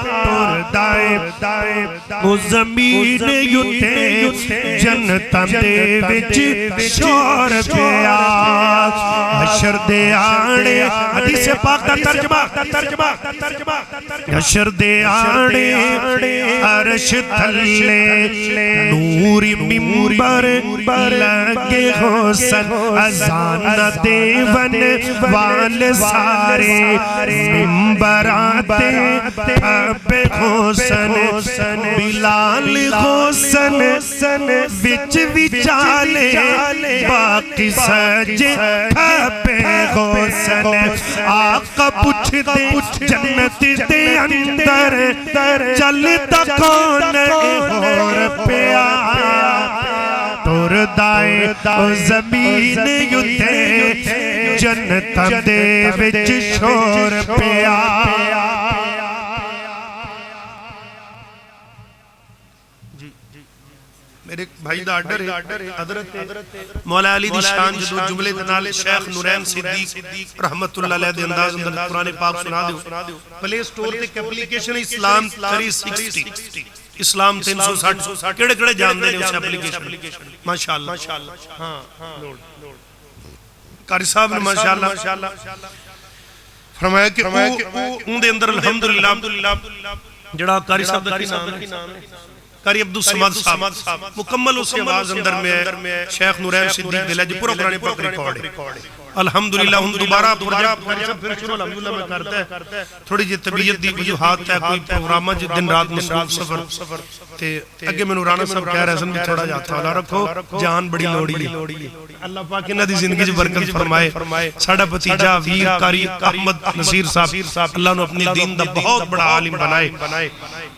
ٹور دائے وہ زمین یوتے جنت دے وچ شور پیا حشر دے آڑے حدیث پاک دا ترجمہ حشر دے آڑے عرش تھلے نوری ممبر لگے حسن اذان دیون وال سارے ممبر آتے اب حسن بلال حسن وچ وچالے باقی سجے اب حسن آقا پوچھتے جنت دے اندر چلتا کون اور پیا ٹور دائے او زمین یوتے جنت دے وچ شور پیا میرے بھائی دا آرڈر ہے حضرت مولا علی دی شان جدو جملے دنالے شیخ نورین صدیق رحمت اللہ علیہ دے انداز اندر قرآن پاک سنا دیو پلے سٹور تے اپلیکیشن اسلام 360 اسلام 360 کڑے کڑے جان دے نے اس اپلیکیشن ماشاءاللہ قاری صاحب نے ماشاءاللہ فرمایا کہ اون دے اندر الحمدللہ جڑا قاری صاحب دا کی نام ہے قاری عبدالصمد صاحب مکمل اس آواز اندر میں شیخ نورین صدیق دلہ جی پورا قرآن پاک ریکارڈ ہے الحمدللہ ہم دوبارہ پھر شروع الحمدللہ میں کرتا ہے تھوڑی جی طبیعت دی وجوہات ہے کوئی پروگرامہ جی دن رات مصروف سفر تے اگے میں نورانا صاحب کہہ رہے ہیں بھی تھوڑا جاتا والا رکھو جان بڑی لوڑی ہے اللہ پاک انہاں دی زندگی جو برکت فرمائے ساڑھا بھتیجا ویر قاری احمد نصیر صاحب اللہ نے اپنی دین دا بہت بڑا عالم بنائے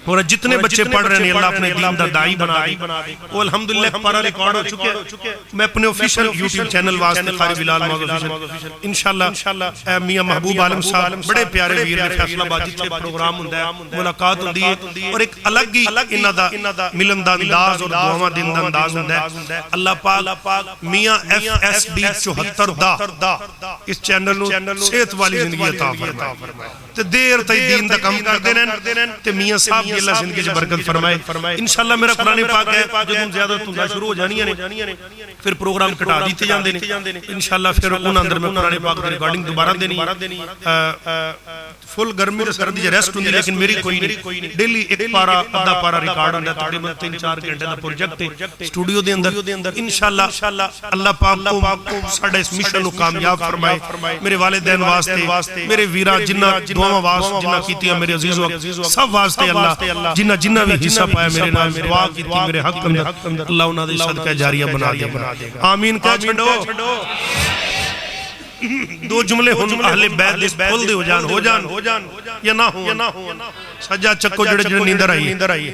اور جتنے بچے پڑھ رہے ہیں اللہ اپنے دین دا دائی بنا دی وہ الحمدللہ پارا ریکارڈ ہو چکے میں اپنے آفیشل یوٹیوب چینل واسطے قاری بلال موضوع انشاءاللہ میاں محبوب عالم صاحب بڑے پیارے ویر نے فیصلہ بازی تھے پروگرام ہوں ہے ملاقات ہوں دی اور ایک الگ ہی انہا دا ملن دا انداز اور دعوہ دن دا انداز ہوں ہے اللہ پاک میاں FSD 74 دا اس چینل صحت والی زندگی عطا فرمائے تے دیر تے دین دا کم کر دینے تے میاں صاحب کی اللہ زندگی جو برکت فرمائے انشاءاللہ میرا قرآن پاک ہے جب زیادہ تندہ شروع ہو جانی ہے پھر پروگرام کٹا دیتے جاندے ہیں انشاءاللہ پھر ان اندر میں قرآن پاک دی ریکارڈنگ دوبارہ دینی فل گرمی تے سردی ریسٹ ہوندی لیکن میری کوئی نہیں ڈیلی ایک پارا ادھا پارا ریکارڈ ہوندا تقریباً 3-4 گھنٹے دا پروجیکٹ ہے اسٹوڈیو دے اندر انشاءاللہ اللہ پاک کو ساڈے اس مشن کو کامیاب فرمائے میرے والدین واسطے میرے ویراں جنہ دعا واسطے جنہ کیتی ہے میرے عزیز و سب واسطے اللہ جنہ بھی حصہ پایا میرے نام دعا کیتی میرے حق اندر اللہ انہاں دے صدقہ جاریہ بنا دے گا آمین کہہ چھڑو دو جملے ہن اہل بیت دے کھل دے ہو جان یا نہ ہو سجا چکو جڑے جڑے نیندر آئی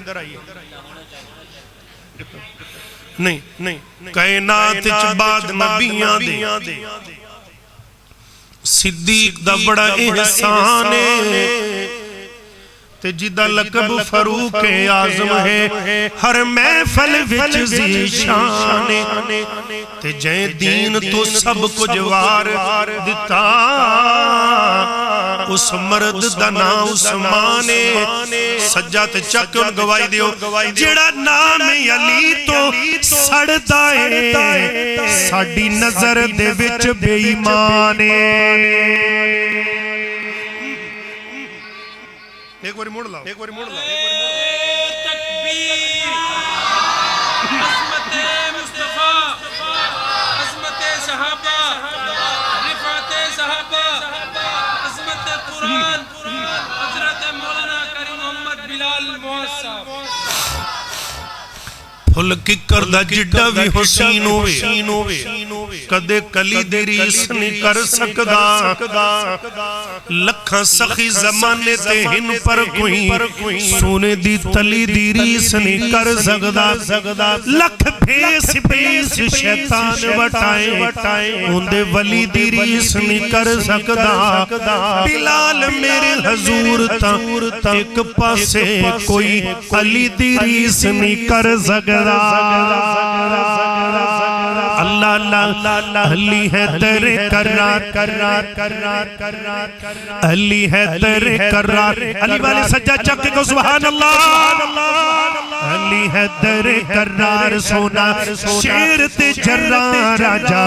نہیں کائنات چ بعد نبیاں دے صدیق دا بڑا احسان ہے تے جدہ لقب فاروق اعظم ہے ہر محفل وچ ذیشان تے جے دین تو سب کچھ وار دتا اس مرد دا نام عثمان سجاد چک ان گواہی دیو جڑا نام علی تو سڑدا ہے ساڈی نظر دے وچ بے ایمان ایک باری موڑ لاؤ تکبیر عظمت مصطفیٰ عظمت صحابہ رفعت صحابہ عظمت قرآن حضرت مولانا کریم محمد بلال معاذ صاحب پھل ککر دا جڈا بھی حسین ہوئے کدے کلی دی ریس نہیں کر سکدا لکھاں سخی زمانے تے ہن پر کوئی سونے دی تلی دی ریس نہیں کر سکدا لکھ بھیس شیطان وٹائیں اندے ولی دی ریس نہیں کر سکدا بلال میرے حضور تا ایک پاسے کوئی علی دی ریس نہیں کر سکدا اللہ علی ہے تیرے قرار علی ہے تیرے قرار علی والے سجا چک کو سبحان اللہ علی ہے تیرے قرار سونا شیر تے جرہ راجا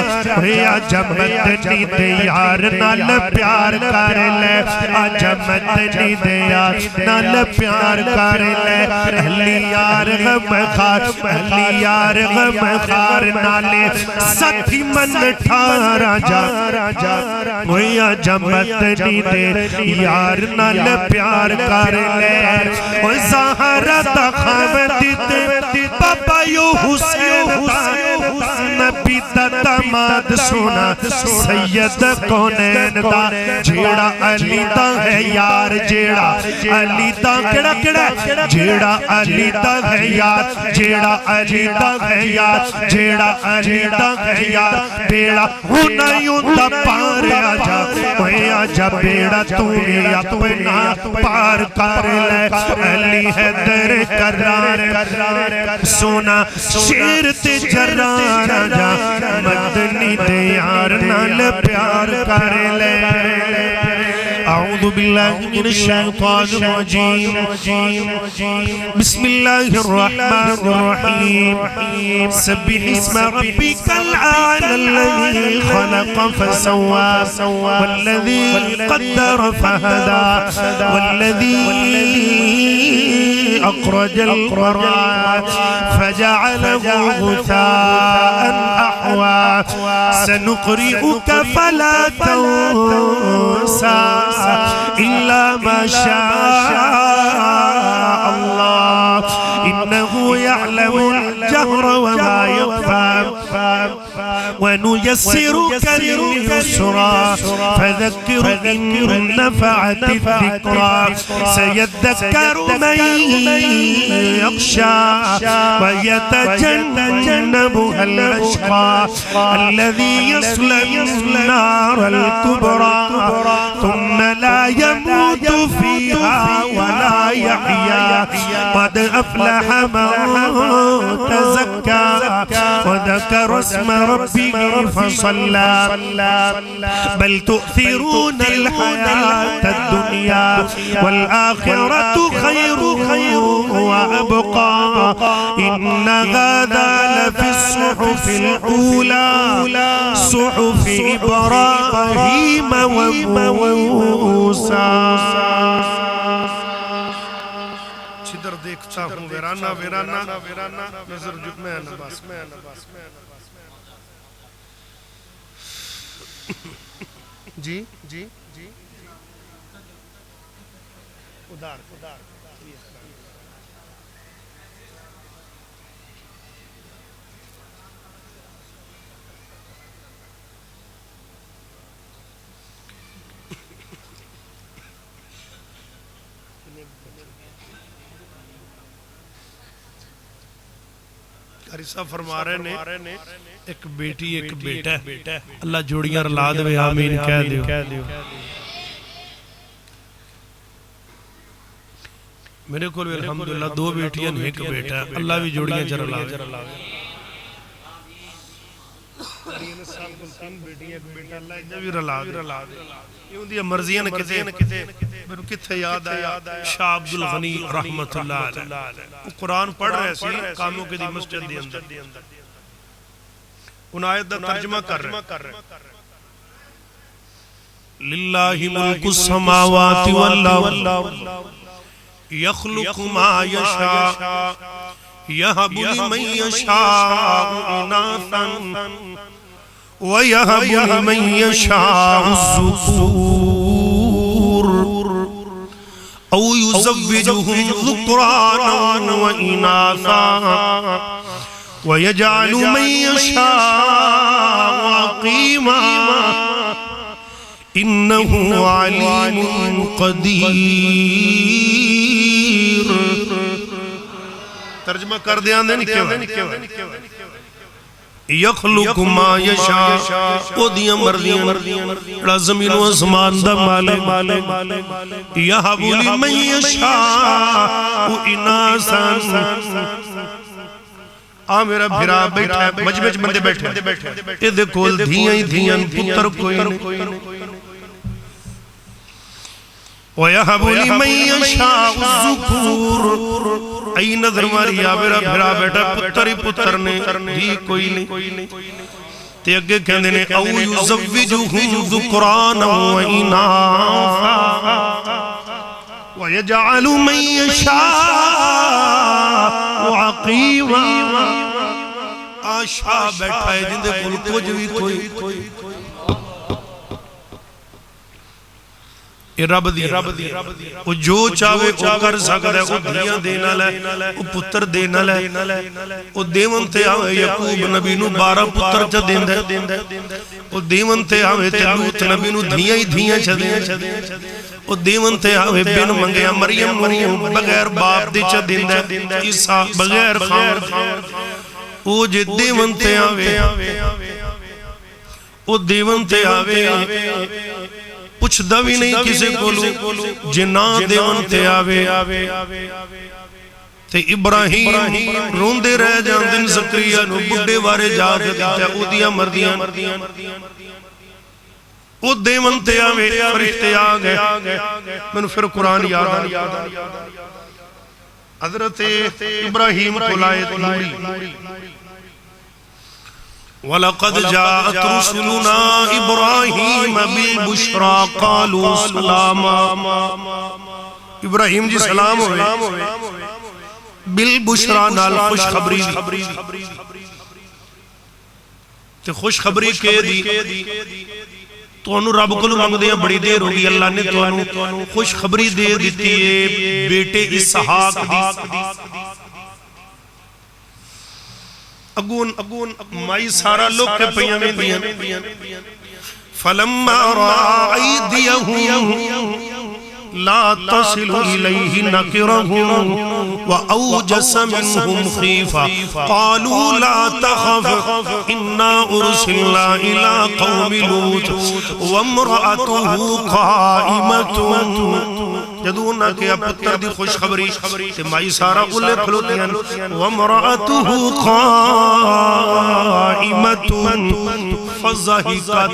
آجا مدنی دے یار نال پیار کر لے آجا مدنی دے یار نال پیار کر لے علی یار غم خار علی یار غم خار نالے ساتھی من ٹھا راجا وہی آجا مدنی دے یار نال پیار کر لے وہ زہرہ دا خامدی تے بابا یو حسین نبی دا داماد سونا سید کونین دا جیڑا علی دا ہے یار جیڑا علی دا کڑا جیڑا علی دا ہے یار جیڑا علی دا ہے یار جیڑا علی دا ہے یار بیڑا ہنائیوں دا پار آجا وہی آجا بیڑا تُومی اپنا پار کر لے علی ہے در قرار سونا شیر تے جرار راجا مدنی دے یار نال پیار کر لے اعوذ باللہ من الشیطان الرجیم بسم اللہ الرحمن الرحیم سبح اسم ربک العالی الذی خلق فسوا والذی قدر فہدا والذی اخرج القرآن فجعله غثاء احوا سنقرئك فلا تنسى إلا ما شاء الله إنه يعلم الجهر وما يخفى ونيسرك لليسرى فذكر إن نفعت الذكرى سيذكر من يخشى ويتجنبها الأشقى الذي يصلى النار الكبرى ثم لا يموت فيها ولا يحيا قد أفلح من تزكى وذكر اسم ربه فصلى بل تؤثرون الحياة الدنيا والآخرة خير وأبقى إن هذا لفي الصحف الأولى صحف إبراهيم وموسى چھدر دیکھتا ہوں ویرانہ نظر میں نباس جی قاری صاحب فرما رہے نے ایک بیٹی ایک بیٹا ہے، اللہ جوڑیاں رلا دے، آمین کہہ دیو۔ میرے کو الحمدللہ دو بیٹیاں ایک بیٹا ہے، اللہ بھی جوڑیاں رلا دے۔ مرضیاں نے کتے یاد آیا شاہ عبد الغنی رحمت اللہ علیہ قرآن پڑھ رہے سی کاموں کے دی مسجد دی اندر، ان آیت دا ترجمہ کر رہے للہ ملک السماوات والارض یخلق ما یشاء یہب لمن یشاء اناثا وَيَهَبُ لِمَن يَشَاءُ الذُّكُورَ أَوْ يُزَوِّجُهُمْ ذُكْرَانًا وَإِنَاثًا وَيَجْعَلُ مَن يَشَاءُ عَقِيمًا إِنَّهُ عَلِيمٌ قَدِيرٌ۔ ترجمہ کر دیا یخلق ما یشاء، او دیاں مرضیاں زمین و اسمان دا مالک، یہب لمن یشاء اناسا۔ آ میرا بھرا بیٹھا ہے، مجمع بندے بیٹھے اے دیکھو دھیاں ہی دھیاں پتر کوئی نہیں، وَيَهَبُ لِمَن يَشَاءُ الذُّكُورَ۔ ای نظر ماری یا میرا بھرا بیٹا پتر ہی پتر نے، دھی کوئی نہیں۔ تے اگے کہندے نے او یزوجہم ذکرانا واناثا ویجعل من یشاء عقیما۔ آشا بیٹھا ہے جن دے کول کچھ بھی کوئی رب دی وہ جو چاہے وہ کر سکتا ہے، وہ دھیاں دینا لے، وہ پتر دینا لے، وہ دیون تے آوے یعقوب نبی نو 12 پتر چا دیندے، وہ دیون تے آوے تے لوط نبی نو دھیاں ہی دھیاں چا دیندے، وہ دیون تے آوے بن منگیا مریم بغیر باپ دی چا دیندے، عیسیٰ بغیر خان، وہ جے دیون تے آوے، وہ دیون تے آوے پچھ دوی نہیں کسے کولو جنا دیون تے آوے۔ تے ابراہیم روندے رہ جان دن زکریہ نو بڑھے وارے جا دیتے او دیاں مردیاں، او دیون تے آوے فرشتے آگئے۔ میں نے پھر قرآن یاد آیا حضرت ابراہیم کو لائے نوری، وَلَقَدْ جَاءَتْ رُسُلُنَا إِبْرَاهِيمَ بِالْبُشْرَى قَالُوا سَلَامًا۔ ابراہیم جی سلام ہوئے بالبشرا نال خوش خبری دی، تے خوش خبری کے دی تو انہوں رب کو مانگ دیا بڑی دیر ہوگی، اللہ نے تو انہوں خوش خبری دے دیتی ہے بیٹے اسحاق دی۔ اگون مائی سارا لوگ کے پیاں میں دیا فَلَمَّا رَأَى أَيْدِيَهُمْ لَا تَصِلُ إِلَيْهِ نَكِرَهُمْ وَأَوْجَسَ مِنْهُمْ خِيفَةً قَالُوا لَا تَخَفْ إِنَّا أُرْسِلْنَا إِلَىٰ قَوْمِ لُوطٍ وَامْرَأَتُهُ قَائِمَةٌ۔ جدو نہ کیا پتر دی خوش خبری تے مائی سارا اولے کھلوتیاں وَامْرَأَتُهُ قَائِمَةٌ فَضَحِكَتْ۔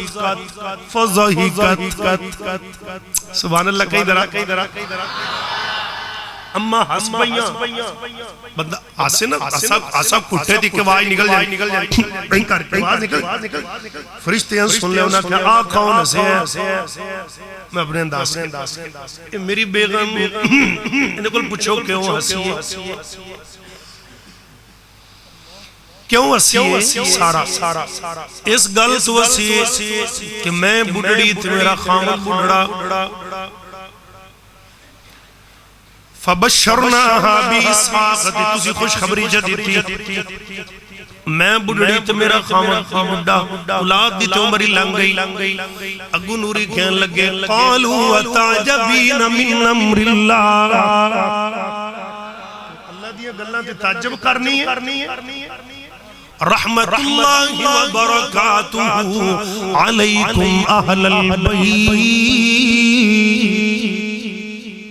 سبحان اللہ کئی درہ اما ہس پئیاں بندہ آسے نا آسا کٹھے دی کہ وائی نکل جائے کہیں کر کے واز نکل فرشتیاں سن لے انہاں کہ آہ کون ہسے ہے، میں اپنے انداز کے میری بیغم انہیں کل پوچھو کیوں ہسی ہے، کیوں ہسی ہے سارا اس گل تو ہسی ہے کہ میں بڑھڑی تھی میرا خامد بڑھڑا فبشرناها بإسحاق تسی خوشخبری جدیتی میں بڑھڑی تو میرا خامد بڑھا اولاد دی تو عمری لنگ گئی اگو نوری کہن لگے قالوا وتعجبین من امر اللہ اللہ دیا گلہ تے تعجب کرنی ہے رحمت اللہ وبرکاتہ علیکم اہل البیت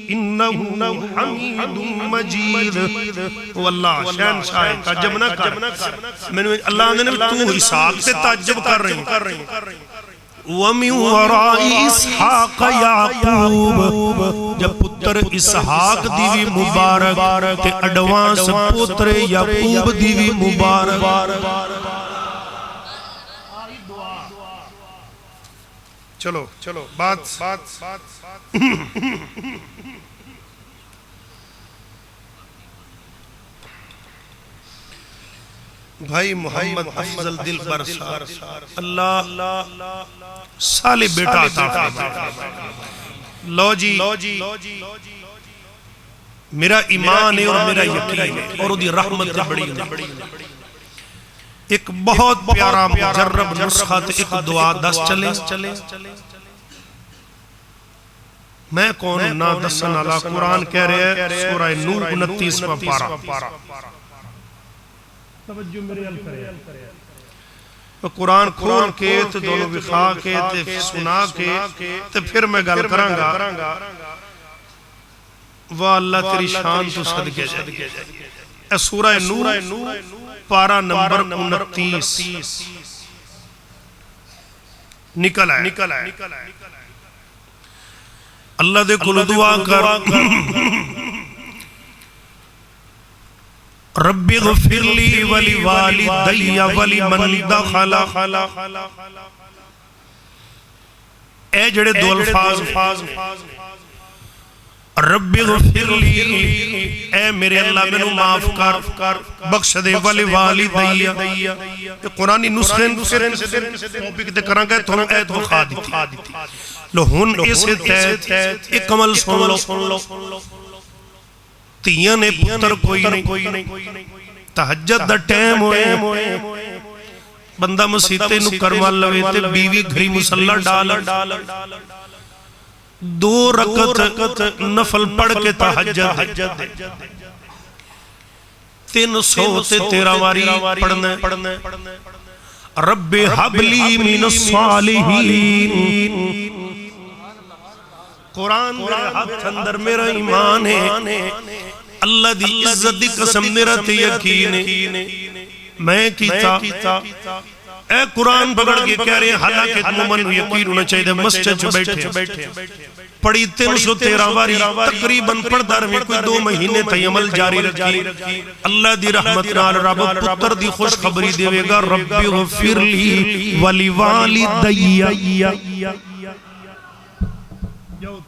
انہو حمید مجید واللہ شہنشاہ تعجب نہ کر اللہ نے تو اسحاق سے تعجب کر رہی وَمِن وَرَاءِ اسحاق یعقوب جب پتر اسحاق دیوی مبارک تے اڈوانس پتر یعقوب دیوی مبارک چلو بات بھائی محمد افضل دل برسار اللہ سالے بیٹا عطا فرمائے لو جی میرا ایمان ہے اور میرا یقین ہے اور دی رحمت بڑی ہے ایک بہت پیارا مجرب نسخہ ایک دعا دس چلے میں کون نا دسن اللہ قرآن کہہ رہے ہیں سورہ نور 29واں پارہ توجہ میرے قرآن کھول کے تو دونوں بخا کے تو سنا کے تو پھر میں گل کرانگا وہ اللہ تیری شان تو صدقے جائے اے سورہ نور پارہ نمبر 29 نکل آئے اللہ دے کل دعا کر رب اغفر لی ولی والدی ولی من دخل اے جڑے دو الفاظ رب اغفر لی اے میرے اللہ میں نو معاف کر بخش دے ولی والدی قرآنی نسخین ٹاپک دے کران گئے تو ایت بخا دیتی لہن اسے تیت ایک عمل سن لو تیاں نے پتر کوئی نہیں تہجد دا ٹیم ہوئے بندہ مسیطے نو کرمال لوے تے بیوی گھری مسلح ڈال 2 رکعت نفل پڑھ کے تہجد 313 واری پڑھنے رب حبلی من الصالحین قرآن میرے ہاتھ اندر میرا ایمان ہے اللہ دی عزت دی قسم میرا تے یقین ہے میں کیتا اے قرآن پکڑ کے کہہ رہے ہیں حالانکہ مومن یقین ہونا چاہیے مسجد جو بیٹھے پڑھی 313 واری تقریباً پڑھدار میں کوئی 2 مہینے تا عمل جاری رکھی اللہ دی رحمت نال رب پتر دی خوش خبری دے گا رب اغفر لی ولی والدی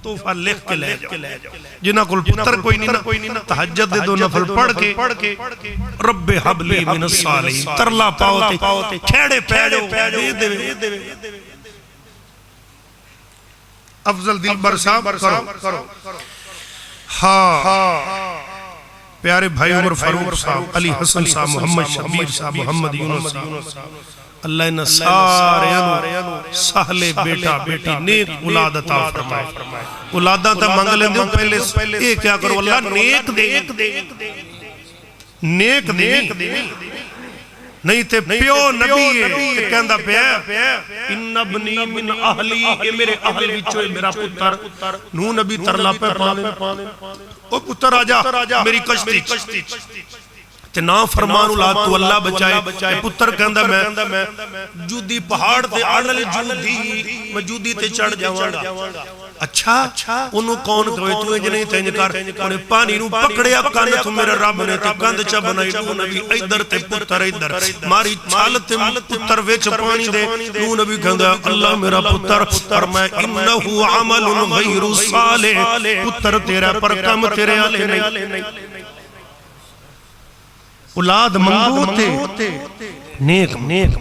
توفہ لکھ کے لے جاؤ جنہ کل پتر کوئی نہیں نا تہجد دے 2 نفل پڑھ کے رب حبلی من الصالحین ترلا پاؤتے کھیڑے پیڑے دے افضل دل برساب کرو ہاں پیارے بھائی عمر فاروق صاحب علی حسن صاحب محمد شبیر صاحب محمد یونس صاحب اللہ نے سارے سہلے بیٹا بیٹی نیک اولاد عطا فرمائے اولادہ تا مانگ لیں دے پہلے اے کیا کرو اللہ نیک دے نہیں تے پیو نبی ہے کہندہ پیا ان ابنی من اہلی اے میرے اہل وچو میرا پتر نو نبی ترلا پہ پانے او پتر آجا میری کشتی نا فرمان اولاد تو اللہ بچائے پتر کہندہ میں جودی پہاڑ تے آنل جودی میں جودی تے چڑھ جاؤں گا اچھا انہوں کون کوئی تو انجنی تینجکار انہیں پانی نو پکڑیا کانے تو میرے رب نے تے کاند چا بنائی نو نبی ایدر تے پتر ایدر ماری چھالت پتر ویچ پانی دے نو نبی کہندہ اللہ میرا پتر اور میں انہو عمل غیر صالح پتر تیرا پر کم تیرے آلے نہیں اولاد منگو تے نیک